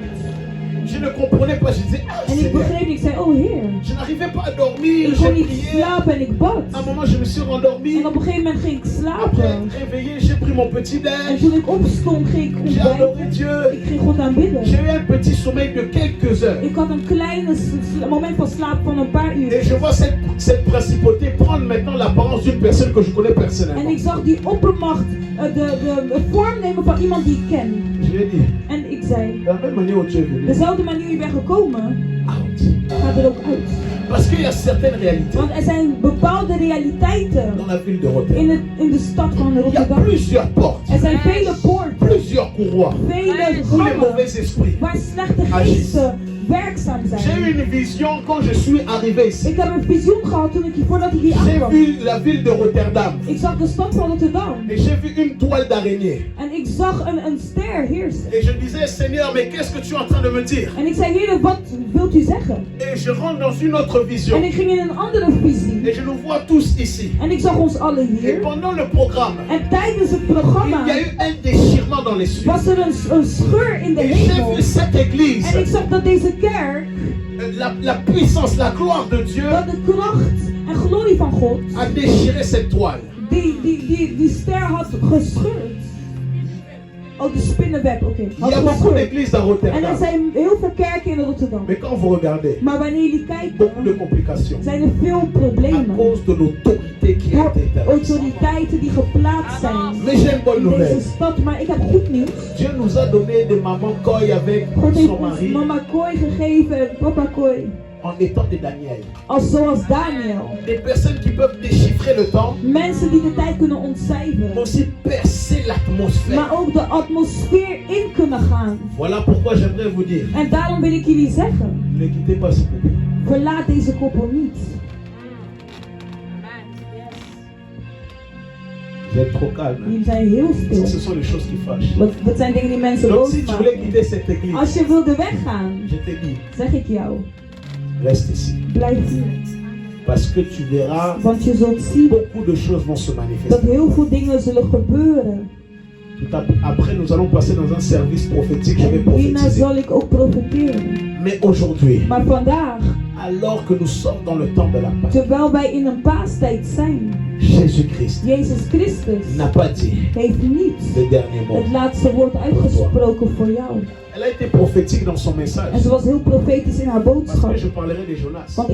Je ne comprenais pas. Je disais, ah, En ik Seigneur. begreep niet, ik zei, oh Heer. Je n'arrivais pas à dormir, Ik j'ai kon niet prié. slapen en ik bad. À un moment, je me suis rendormi. En op een gegeven moment ging ik Après, slapen. réveillé, j'ai pris mon petit En déj. toen ik opstond, ging ik J'ai adoré ontbijten. Dieu. Ik ging God aanbidden. J'ai eu un petit sommeil de quelques heures. Ik had een kleine moment van slaap van een paar uur. Et je vois cette principauté prendre maintenant l'apparence d'une personne que je connais En personnellement. ik zag die oppermacht de vorm nemen van iemand die ik ken. Je lui ai dit, En ik zei, de la même manière où tu es venu, dezelfde manier je bent gekomen, out. ga er ook uit. Parce qu'il y a certaines réalités Want er zijn bepaalde realiteiten dans la ville de Rotterdam. in de stad van Il y a Rotterdam. plusieurs portes, Er zijn vele poorten, plusieurs courroies vele où les gangen mauvais esprits. waar slechte geesten werkzaam J'ai eu zijn. une vision quand je suis arrivé ici. Ik heb een visioen gehad voordat ik hier J'ai aankwam. vu la ville de Rotterdam Ik zag de stad van Rotterdam et j'ai vu une toile d'araignée. en ik zag een ster heersen. Et je disais, Seigneur, mais qu'est-ce que tu es en train de me dire? En ik zei, Heer, wat wilt u zeggen? Et je rentre dans une autre En vision. ik ging in een andere visie. Et je nous vois tous ici. En ik zag ons allen Et hier. pendant le programme, En tijdens het il programma y a eu un déchirement dans les cieux. was er een scheur in de Et j'ai hemel. vu cette En ik église, zag dat deze kerk, la puissance, la gloire de Dieu dat de kracht en glorie van God, a déchiré cette toile. die ster had gescheurd. Oh, de spinnenweb, oké. Il y Had a beaucoup gescheurd. d'églises à En er Rotterdam. zijn heel veel kerken in Rotterdam. Mais quand vous regardez, Maar wanneer jullie kijken, beaucoup de complications zijn er veel à problemen. cause de l'autorité qui a Door été établie. autoriteiten die geplaatst zijn Mais j'ai une bonne in nouvelle. deze stad. Maar ik heb goed nieuws. Dieu nous a donné des mamans Koy avec God heeft son ons mari mama Kooi gegeven en papa Kooi. en étant des Daniel. Zoals Daniel. Des personnes qui peuvent déchiffrer le temps, Mensen die de tijd kunnen ontcijferen. mais aussi percer l'atmosphère. Maar ook de atmosfeer in kunnen gaan. Voilà pourquoi j'aimerais vous dire, En daarom wil ik jullie zeggen. ne quittez pas ce groupe. Verlaat deze koppel niet. Vous êtes trop calme. Jullie zijn heel Ça, ce stil. sont les choses qui fâchent. Dat zijn dingen die mensen Donc boos si tu voulais maken. quitter cette église, Als je wilde weggaan, je te dis, zeg ik jou. reste ici. Blijf hier. Parce que tu verras, Want je zult zien beaucoup de choses vont se dat manifester. heel veel dingen zullen gebeuren. Après, nous allons passer dans un service prophétique. Je vais En hierna prophétiser. zal ik ook profiteren. Mais aujourd'hui, Maar vandaag, alors que nous sommes dans le temps de la Pâque, terwijl wij in een paastijd zijn, Jésus-Christ Jezus Christus n'a pas dit heeft niet le dernier mot. het laatste woord uitgesproken voor jou. Elle a été prophétique dans son message. En ze was heel profetisch in haar Parce boodschap. que je parlerai des Jonas. Want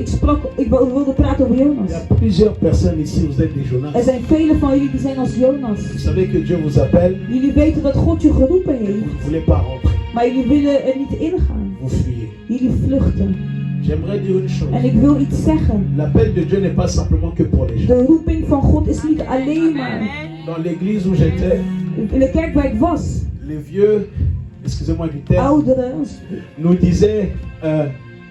ik wilde praten over Il y Jonas. a plusieurs personnes ici, vous êtes des Jonas. Er zijn vele van jullie die zijn als Jonas. Vous savez que Dieu vous appelle, Jullie weten dat God je geroepen vous heeft. ne voulez pas rentrer, Maar jullie willen er niet ingaan. vous fuyez. Jullie vluchten. J'aimerais dire une chose. En ik wil iets zeggen. L'appel de Dieu n'est pas simplement que pour les gens. De roeping van God is niet alleen maar. Dans l'église où j'étais, In de kerk waar ik was, les vieux, excusez-moi du terme, ouderen, nous disaient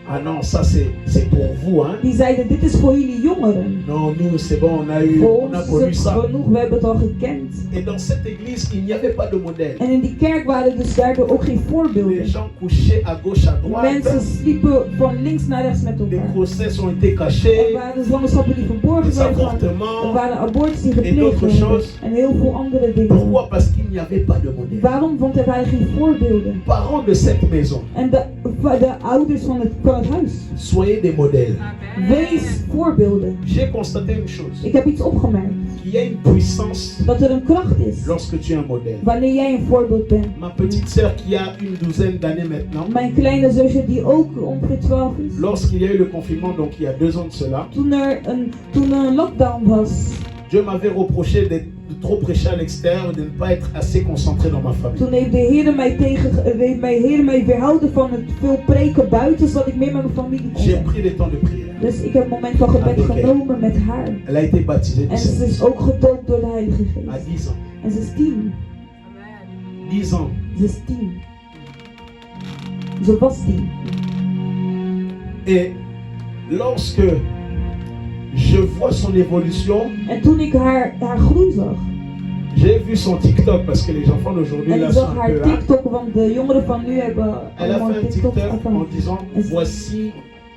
ah non, ça c'est pour vous, hein. die zeiden dit is voor jullie jongeren. Non, nous c'est bon, Voor on a ons connu is het ça. genoeg, we hebben het al gekend. Et dans cette église, il n'y avait pas de modèle. En in die kerk waren dus daardoor ook geen Les voorbeelden. gens couchaient à gauche, à Mensen droite. sliepen van links naar rechts met Des elkaar. grossesses ont été Er cachées. waren zwangerschappen die verborgen Des werden. Er avortements. waren abortus die En gepleegd d'autres werden. choses. En heel veel andere dingen. Pourquoi? Parce qu'il n'y avait pas de modèle. Waarom? Want er waren geen voorbeelden. Parents de cette maison, En de ouders van het huis. soyez des modèles. Wees voorbeelden. J'ai constaté une chose, Ik heb iets opgemerkt. qu'il y a une puissance Dat er een kracht is lorsque tu es un modèle. wanneer jij een voorbeeld bent. Ma petite sœur qui a une douzaine d'années maintenant, Mijn kleine zusje die ook ongeveer 12 is. lorsqu'il y a eu le confinement, donc il y a 2 ans de cela, Toen er een lockdown was. Dieu m'avait reproché de trop prêcher à l'extérieur et de ne pas être assez concentré dans ma famille. Toen heeft de Heer mij weerhouden van het veel preken buiten, zodat ik meer met mijn familie kon J'ai zijn. pris des temps de prière. Dus ik heb een moment van gebed genomen met haar. Elle a été baptisée du En ze is Saint-Esprit ook gedoopt door de Heilige à Geest. 10 ans. En ze is 10. 10 ans. Ze is 10. Ze was 10. Et lorsque je vois son évolution, En toen ik haar groei zag. j'ai vu son TikTok parce que les enfants d'aujourd'hui En là ik sont zag un haar peu là. TikTok, want de jongeren van nu hebben Elle a allemaal fait un TikTok. TikTok en disant voici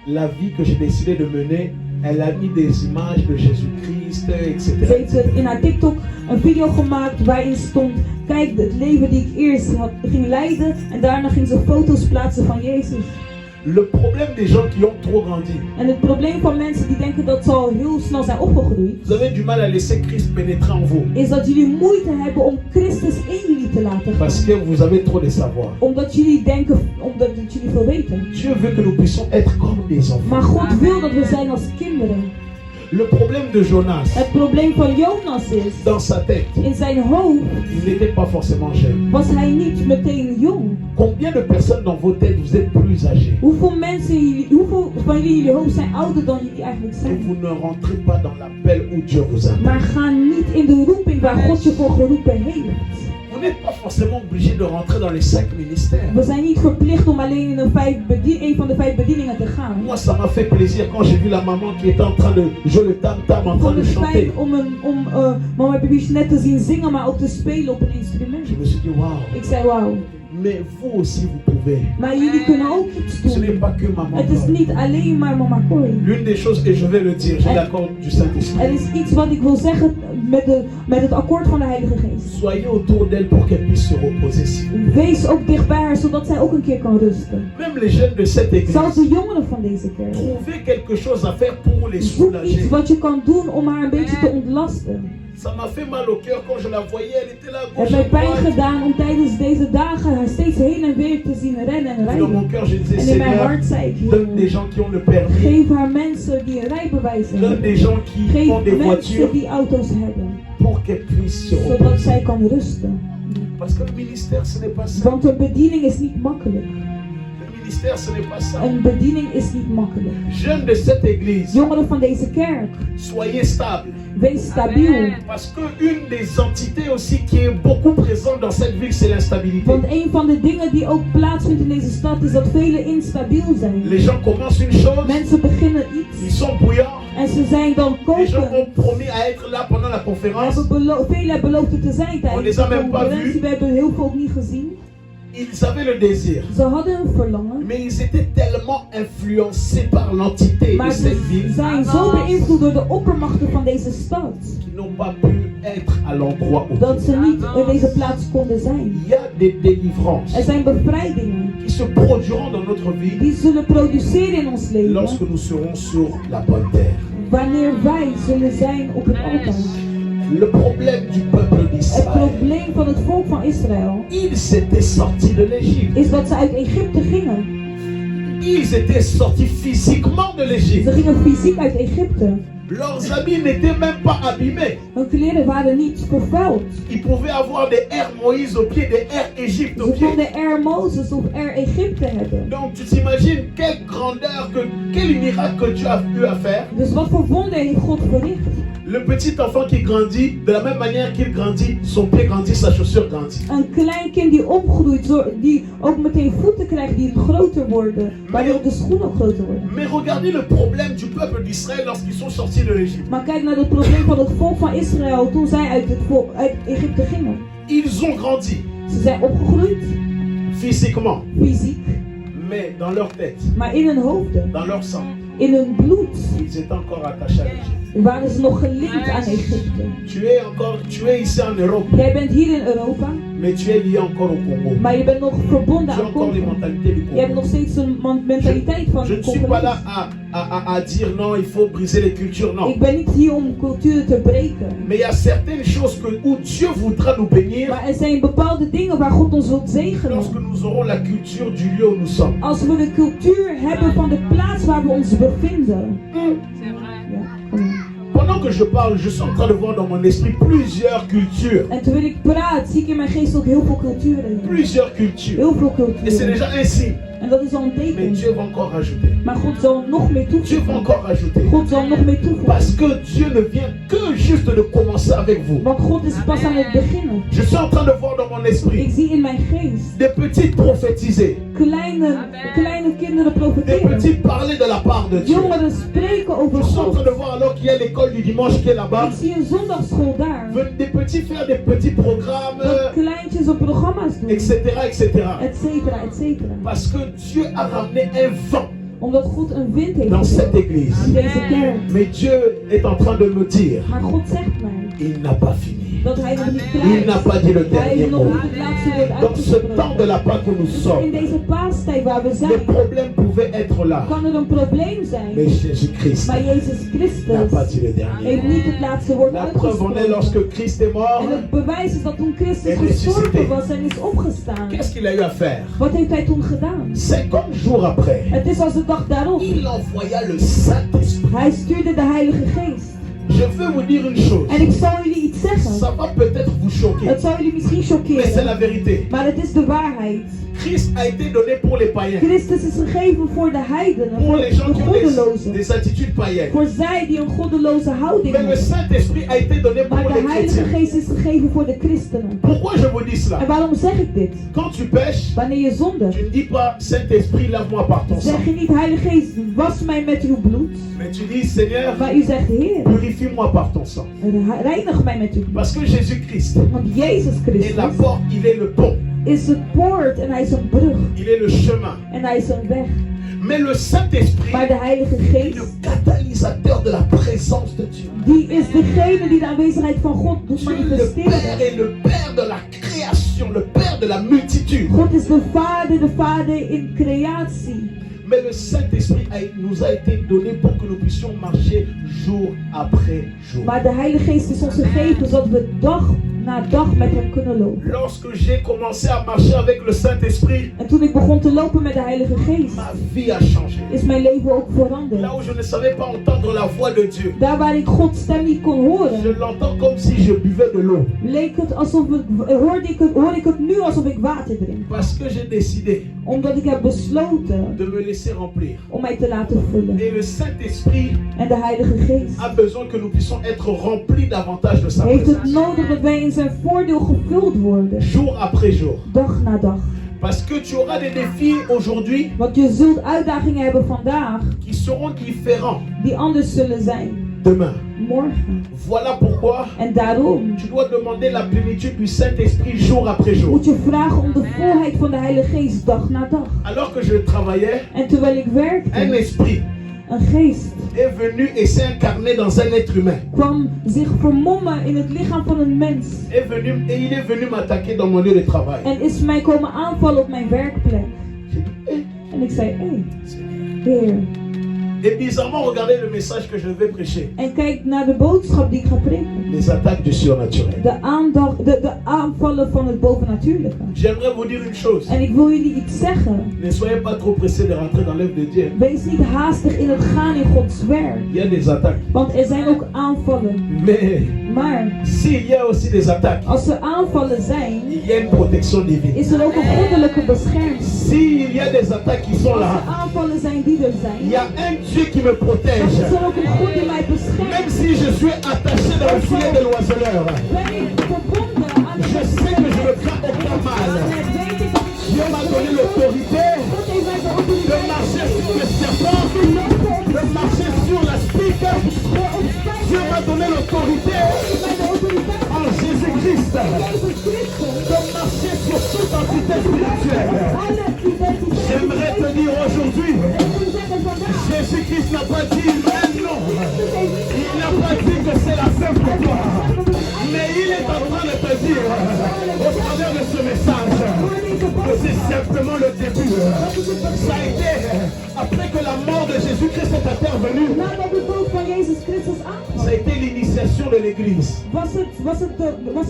la vie que j'ai décidé de mener. Elle a mis des images de Jésus-Christ, Ze etc. heeft in haar TikTok een video gemaakt waarin stond: kijk, het leven die ik eerst ging leiden. En daarna ging ze foto's plaatsen van Jezus. Le problème des gens qui ont trop grandi, En het probleem van mensen die denken dat ze al heel snel zijn opgegroeid, vous avez du mal à laisser Christ pénétrer en vous. is dat jullie moeite hebben om Christus in jullie te laten Parce gaan. que vous avez trop de savoir. Omdat jullie denken, omdat jullie veel weten. Dieu veut que nous puissions être comme des enfants. Maar God wil dat we zijn als kinderen. Le problème de Jonas, Het probleem van Jonas is, dans sa tête, in zijn hoofd il n'était pas forcément jeune. was hij niet meteen jong. Combien de personnes dans vos têtes vous êtes plus âgés Hoeveel van jullie hoofd zijn ouder dan jullie eigenlijk et zijn? vous ne rentrez pas dans l'appel où Dieu vous a. Maar ga niet in de roeping waar God je voor geroepen heeft. Vous n'êtes pas forcément obligé de rentrer dans les 5 ministères. We zijn niet verplicht om alleen in een van de 5 bedieningen te gaan. Moi, ça m'a fait plaisir quand j'ai vu la maman qui était en train de jouer le tam-tam, en Ik train vond de het chanter. fijn om mama Bibiche net te zien zingen, maar ook te spelen op een instrument. Je me suis dit, waouh. Ik zei wauw. Mais vous aussi, vous pouvez. Maar jullie kunnen ook iets Ce n'est doen. pas que maman. Het is parle. niet alleen maar mama Kooi. L'une des choses, et je vais le dire, j'ai l'accord du Saint-Esprit. Er is iets wat ik wil zeggen met het akkoord van de Heilige Geest. Soyez autour d'elle pour qu'elle puisse se reposer si vous. Wees ook dicht bij haar, zodat zij ook een keer kan rusten. Même les jeunes de cette Zelfs église, de jongeren van deze kerk. trouvez quelque chose à faire pour les Zoek iets soulager. wat je kan doen om haar een beetje te ontlasten. Ça m'a fait mal au cœur quand je la voyais, elle était là à Het gauche heeft à mij pijn droite. gedaan om tijdens deze dagen haar steeds heen en weer te zien rennen en Et dans mon rijden. cœur, je disais, En in mijn Seigneur, hart zei ik, donne des gens qui ont le permis, geef haar mensen die een rijbewijs donne hebben. des gens qui Geef ont des mensen voitures die auto's hebben, pour qu'elle puisse se zodat reposer. zij kan rusten. Parce que le ministère, ce n'est pas ça. Want een bediening is niet makkelijk. Le ministère, ce n'est pas ça. Een bediening is niet makkelijk. Jeunes de cette église, Jongeren van deze kerk, soyez stables. wees stabiel. Parce qu'une des entités aussi qui est beaucoup présente dans cette ville, c'est l'instabilité. Want een van de dingen die ook plaatsvindt in deze stad is dat velen instabiel zijn. Les gens commencent une chose, Mensen beginnen ils iets sont bouillants. en ze zijn dan Les gens koken. ont promis à être là pendant la conférence. Velen hebben beloofd er te zijn On tijdens les de a même pas conferentie. vus. We hebben heel veel ook niet gezien. Ils avaient le désir. Ze hadden een verlangen. Mais ils étaient tellement influencés par l'entité de Maar cette ze ville zijn zo beïnvloed door de oppermachten van deze stad. qu'ils n'ont pas pu être à l'endroit où Dat ze niet in deze plaats konden zijn. il y a des délivrances Er zijn bevrijdingen qui se produiront dans notre vie die zullen produceren in ons leven. lorsque nous serons sur la bonne terre. Wanneer wij zullen zijn op het altaar. Le problème du peuple Het d'Israël, probleem van het volk van Israël ils étaient sortis de l'Égypte. is dat ze uit Egypte gingen. Ils étaient sortis physiquement de Ze l'Égypte. gingen fysiek uit Egypte. Leurs habits n'étaient même pas abîmés. Hun kleren waren niet vervuild. Ils pouvaient avoir des airs Moïse au pied, des airs Égypte au Ze pied. konden Air Moses of Air Egypte hebben. Donc tu t'imagines quelle grandeur, quel miracle que Dieu a eu à faire. Dus wat voor wonder heeft God verricht? Le petit enfant qui grandit, de la même manière qu'il grandit, son pied grandit, sa chaussure grandit. Een klein kind die opgroeit, die ook meteen voeten krijgt die groter worden, waardoor de schoenen ook groter worden. Mais regardez le problème du peuple d'Israël lorsqu'ils sont sortis de l'Égypte. Maar kijk naar het probleem van het volk van Israël toen zij uit Egypte gingen. Ils ont grandi Ze zijn opgegroeid, physiquement, fysiek, mais dans leur tête, maar in hun hoofden, dans leur sang, in hun bloed, ils étaient encore attachés à l'Égypte. waren ze nog gelinkt aan Egypte. Tu es ici en Europe, Jij bent hier in Europa, mais tu es lié encore au Congo. maar je bent nog verbonden Tu as aan encore les Congo. mentalités du Je hebt nog Congo. steeds een mentaliteit van Je de ne suis pas là Congolees. à dire non, il faut briser les cultures, non. Ik ben niet hier om culturen te breken. Mais il y a certaines choses où Dieu voudra nous bénir Maar er zijn bepaalde dingen waar God ons wilt zegenen. lorsque nous aurons la culture du lieu où nous sommes. Als we de cultuur hebben van de plaats waar we ons bevinden. C'est vrai. Ja, kom maar. Pendant que je parle, je suis en train de voir dans mon esprit plusieurs cultures. En terwijl ik praat, zie ik in mijn geest ook heel veel culturen hier. Plusieurs cultures. Heel veel Et c'est culturen. déjà ainsi. En dat is al een Mais teken. Dieu va encore rajouter. Maar God zal nog meer Dieu va toevoegen. encore rajouter. God zal nog meer toevoegen. Parce que Dieu ne vient que juste de commencer avec vous. Want God is pas aan het beginnen. Je suis en train de voir dans mon Ik esprit zie in mijn geest des petites prophétiser, kleine kinderen des profeteren. petits parler de la part de Dieu. Jongeren spreken over Je suis en train God. de voir alors qu'il y a l'école du dimanche qui est là-bas. Ik zie een zondagschool daar. Des petits faire des petits programmes, Dat kleintjes op programma's doen. etc., etc. Et cetera, et cetera. Parce que Dieu a ramené un vent Omdat God een wind heeft dans gezet cette église. in deze kerk. Mais Dieu est en train de me dire, Maar God zegt mij, il n'a pas fini. Dat hij nog niet klaar Il n'a is. pas dit le Hij heeft dernier nog mot. niet het laatste woord Dans ce temps de uitgesproken. la Pâque où nous In sommes, deze paastijd waar we le zijn, problème pouvait être là. kan er een probleem zijn. Mais Jésus-Christ Maar Jezus n'a Christus pas dit le dernier heeft mot. niet het laatste woord La preuve en est uitgesproken. lorsque Christ est mort, En het bewijs is dat toen Christus En gestorven ressuscité. was en is opgestaan. qu'est-ce qu'il a eu à faire? Wat heeft hij toen gedaan? 50 jours après, Het is als de dag daarop. il envoya le Saint-Esprit. Hij stuurde de Heilige Geest. Je veux vous dire une chose. En ik zal jullie iets zeggen. Ça va peut-être vous choquer, Het zal jullie misschien mais c'est la choqueren. vérité. Maar het is de waarheid. Christ a été donné pour les païens, Christus is gegeven voor de heidenen, pour voor les gens de qui ont goddelozen. des attitudes païennes. Voor zij die een goddeloze houding Mais le hebben. Saint-Esprit a été donné Maar pour les de Heilige chrétiens. Geest is gegeven voor de christenen. Pourquoi je vous dis En cela? waarom zeg ik dit? Quand tu pêches, Wanneer je zondigt, tu ne dis pas Saint-Esprit, lave-moi par ton sang. zeg je niet Heilige Geest, was mij met uw bloed. Mais tu dis Seigneur, Maar u zegt Heer, purifie-moi par ton sang. reinig mij met uw bloed. Parce que Jésus-Christ Want Jezus est Christus la porte, il est le pont, is het poort en hij is een brug. il est le chemin. En hij is een weg. Mais le Saint-Esprit Maar de Heilige est Geest, le catalysateur de la présence de Dieu. die is degene die de aanwezigheid van God doet Dieu le Père manifesteren. est le Père de la création, le Père de la multitude. God is de Vader in creatie. Mais le Saint-Esprit nous a été donné pour que nous puissions marcher jour après jour. Maar de Heilige Geest is ons gegeven zodat we dag na dag met hem kunnen lopen. Lorsque j'ai commencé à marcher avec le Saint-Esprit, En toen ik begon te lopen met de Heilige Geest, ma vie a changé. is mijn leven ook veranderd. Là où je ne savais pas entendre la voix de Dieu, Daar waar ik Gods stem niet kon je horen, l'entends comme si je buvais de l'eau. leek het alsof hoor ik het nu alsof ik water drink. Parce que j'ai décidé Omdat ik heb besloten de me laisser remplir. om mij te laten vullen. Et le Saint-Esprit En de Heilige Geest a besoin que nous puissions être remplis davantage de sa heeft het présence. nodig dat wij in zijn voordeel gevuld worden. Jour après jour. Dag na dag. Parce que tu auras des défis aujourd'hui Want je zult uitdagingen hebben vandaag qui seront différents die anders zullen zijn demain. morgen. Voilà pourquoi En daarom tu dois demander la plénitude du Saint-Esprit jour après jour. moet je vragen om de volheid van de Heilige Geest dag na dag. Alors que je travaillais, En terwijl ik un werkte, esprit een geest est venu et s'est incarné dans un être humain. kwam zich vermommen in het lichaam van een mens. Est venu, et il est venu m'attaquer dans mon lieu de travail. En is mij komen aanvallen op mijn werkplek. J'ai dit, hé, En ik zei, hé, Seigneur. Heer. Et bizarrement, regardez le message que je vais prêcher. En kijk naar de boodschap die ik ga preken. Les attaques du surnaturel. De aanvallen van het bovennatuurlijke. J'aimerais vous dire une chose. En ik wil jullie iets zeggen. Ne soyez pas trop pressés de rentrer dans l'œuvre de Dieu. Wees niet haastig in het gaan in Gods werk. Il y a des attaques. Want er zijn ook aanvallen. Mais Maar s'il y a aussi des attaques, als er aanvallen zijn, il y a une protection divine. is er ook een goddelijke bescherming. S'il y a des attaques qui sont Als là, er aanvallen zijn die er il zijn, y a un Dieu qui me dan protège. is er ook een God die mij Même beschermt. si je suis attaché dans le filet de l'oiseleur, Ben ik verbonden aan de je sais que je ne crains aucun mal. weet ik dat ik Dieu m'a donné l'autorité God heeft mij de de autoriteit marcher sur le serpent, te lopen op de marcher sur la spique. Dieu m'a donné l'autorité mij de autoriteit en Jésus-Christ Jezus Christus. de marcher sur toute entité spirituelle. Alle identiteit. J'aimerais te dire aujourd'hui, Ik wil zeggen vandaag, Jésus-Christ n'a pas dit un non. Il n'a pas dit que c'est la fin pour toi. Mais il est en train de te dire, au travers de ce message, que c'est simplement le début. Ça a été, après que la mort de Jésus-Christ est intervenue, nadat de dood van Jezus Christus ça aankwam, a été l'initiation de l'Église. was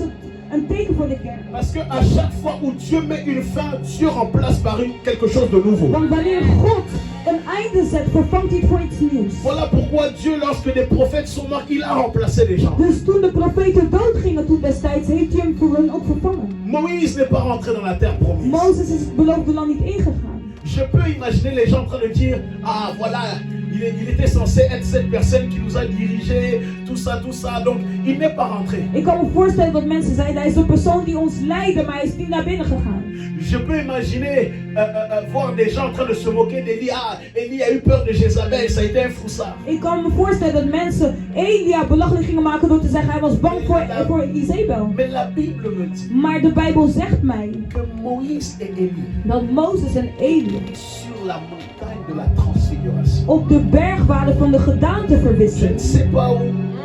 het een teken voor de kerk. Parce que à chaque fois où Dieu met une fin, Dieu remplace par quelque chose de nouveau. Want wanneer God een einde zet, vervangt hij het voor iets nieuws. Voilà pourquoi Dieu, lorsque des prophètes sont morts, il a remplacé les gens. Dus toen de profeten doodgingen toen destijds, heeft hij hem voor hen ook vervangen. Moïse n'est pas rentré dans la terre promise. Mozes is het beloofde land niet ingegaan. Je peux imaginer les gens en train de dire, ah voilà, il était censé être cette personne qui nous a dirigés, tout ça, donc il n'est pas rentré. Ik kan me voorstellen dat mensen zeiden, hij is de persoon die ons leidde, maar hij is niet naar binnen gegaan. Je peux imaginer voir des gens en train de se moquer d'Élie. Ah, Élie a eu peur de Jézabel, ça a été un froussard. Ik kan me voorstellen dat mensen Elia belachelijk gingen maken door te zeggen, hij was bang voor Izebel. Mais la Bible me dit Maar de Bijbel zegt mij que Moïse et Élie, dat Mozes en Elia sur la montagne de la transfiguration, op de berg waren van de je ne gedaanteverwisseling. sais pas où,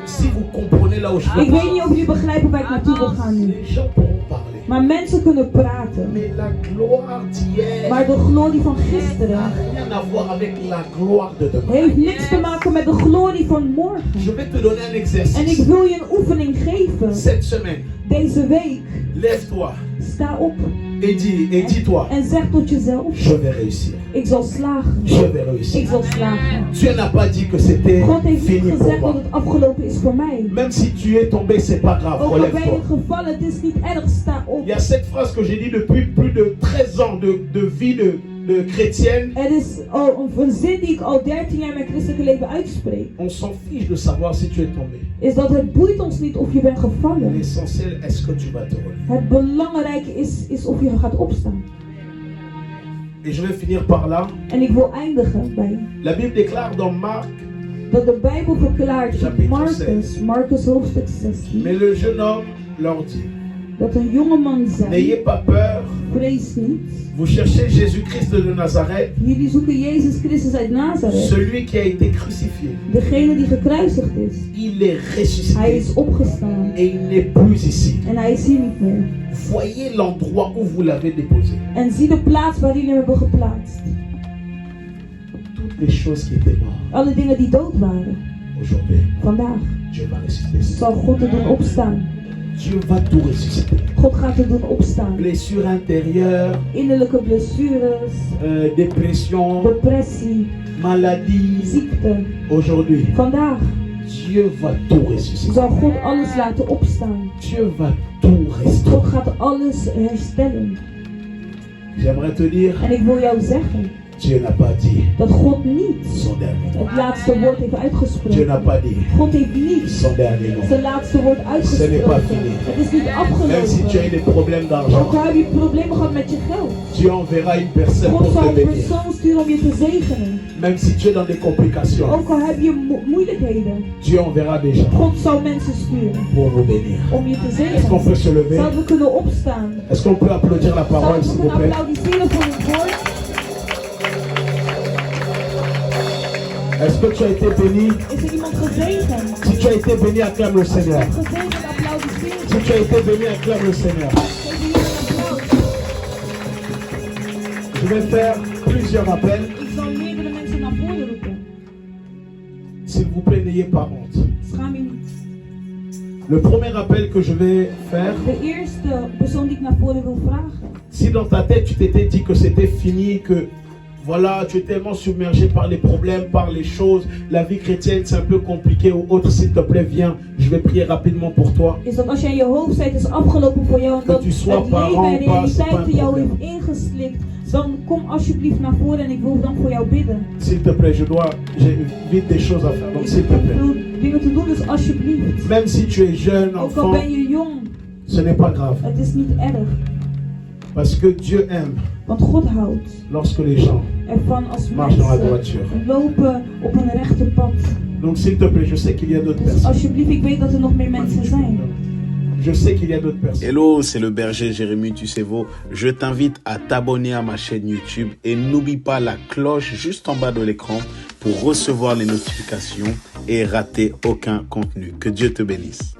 si vous comprenez là où je veux Ik weet niet of jullie begrijpen waar ik naartoe wil gaan nu. les gens pourront parler. Maar mensen kunnen praten. Mais la gloire d'hier Maar de glorie van n'a gisteren rien à voir avec la gloire de demain. heeft niks te maken met de glorie van morgen. Je vais te donner un En ik exercice. wil je een oefening geven. Cette semaine, Deze week, lève-toi sta op et dis-toi, en zeg tot jezelf, je vais réussir. ik zal slagen. Je vais Ik réussir. zal slagen. Dieu n'a pas dit que c'était God heeft niet fini pour gezegd dat moi. het afgelopen is voor mij. Même si tu es tombé, c'est pas grave. Ook al ben je Relève-toi. gevallen, het is niet erg, sta op. Il y a cette phrase que j'ai dit depuis plus de 13 ans de vie de chrétienne. Er is al een zin die ik al 13 jaar in mijn christelijke leven uitspreek. On s'en fiche de savoir si tu es tombé. Is dat het boeit ons niet of je bent gevallen. L'essentiel, est-ce que tu vas te relever? Het belangrijke is of je gaat opstaan. Et je vais finir par là. En ik wil eindigen bij La Bible déclare dans Marc, dat de Bijbel verklaart in Chapitre Marcus hoofdstuk 16, mais le jeune homme leur dit, dat een jongeman zei, n'ayez pas peur, vrees niet, vous cherchez Jésus-Christ de Nazareth, jullie zoeken Jezus Christus uit Nazareth, celui qui a été crucifié. degene die gekruisigd is. Il est Hij ressuscité is opgestaan et il n'est plus ici. en hij is hier niet meer. Voyez l'endroit où vous l'avez déposé. En zie de plaats waar jullie hem hebben geplaatst. Toutes les choses qui étaient mortes, Alle dingen die dood waren, aujourd'hui, vandaag Dieu va ressusciter. zal God het doen opstaan. Dieu va tout ressusciter. God gaat het doen opstaan. Blessures intérieures, Innerlijke blessures, dépression, depressie, maladie. ziekte. Aujourd'hui, Vandaag Dieu va tout ressusciter. zal God alles laten opstaan. Dieu va tout God restaurer. gaat alles herstellen. J'aimerais te dire, En ik wil jou zeggen Dieu n'a pas dit dat God niet son dernier mot. het laatste woord heeft Dieu n'a uitgesproken. pas dit God heeft niet son dernier mot. zijn laatste woord Ce n'est pas uitgesproken. fini. Het is niet Même si tu as eu afgelopen. des problèmes Ook d'argent, al heb je problemen gehad met je geld. Dieu enverra une personne God pour zal te een bénir. persoon sturen om je te zegenen. Même si tu es dans des complications, Ook al heb je moeilijkheden. Dieu enverra des gens God zal mensen sturen pour vous bénir. om je te Est-ce qu'on zegenen. peut se lever? Zouden we kunnen opstaan? Est-ce qu'on peut applaudir la parole, Zouden s'il we vous kunnen plaît? applaudisseren voor het woord? Est-ce que tu as été béni? Is er iemand gezegend? Si tu as été béni, acclame le Als je Seigneur. bent gezegend, applaudisseer. Si tu as été béni, acclame le Seigneur. Geef hier een applaus. Je vais faire plusieurs appels. Ik zal meerdere mensen naar voren roepen. S'il vous plaît, n'ayez pas honte. Schaam je niet. Le premier appel que je vais faire, De eerste persoon die ik naar voren wil vragen. si dans ta tête tu t'étais dit que c'était fini, que voilà, tu es tellement submergé par les problèmes, par les choses, la vie chrétienne c'est un peu compliqué ou autre, s'il te plaît, viens, je vais prier rapidement pour toi. Is dat als je in je hoofd zit, is afgelopen voor jou en dat u het soit leven parent, en pas, c'est pas realiteiten un jou probleem. heeft ingeslikt, dan kom alsjeblieft naar voren en ik wil dan voor jou bidden. S'il te plaît, j'ai vite des choses à faire, donc s'il te Ik plaît. wil dingen te doen, dus alsjeblieft. Même si tu es jeune, Ook al enfant, ben je jong, ce n'est pas grave. het is niet erg. Parce que Dieu aime Want God houdt lorsque les gens ervan als marchent dans la mensen droiture. lopen op een rechte pad. Donc s'il te plaît, je sais qu'il y a d'autres Dus personnes. alsjeblieft, ik weet dat er nog meer mensen zijn. Je sais qu'il y a d'autres personnes. Hello, c'est le berger Jérémy Tucévo. Je t'invite à t'abonner à ma chaîne YouTube et n'oublie pas la cloche juste en bas de l'écran pour recevoir les notifications et rater aucun contenu. Que Dieu te bénisse.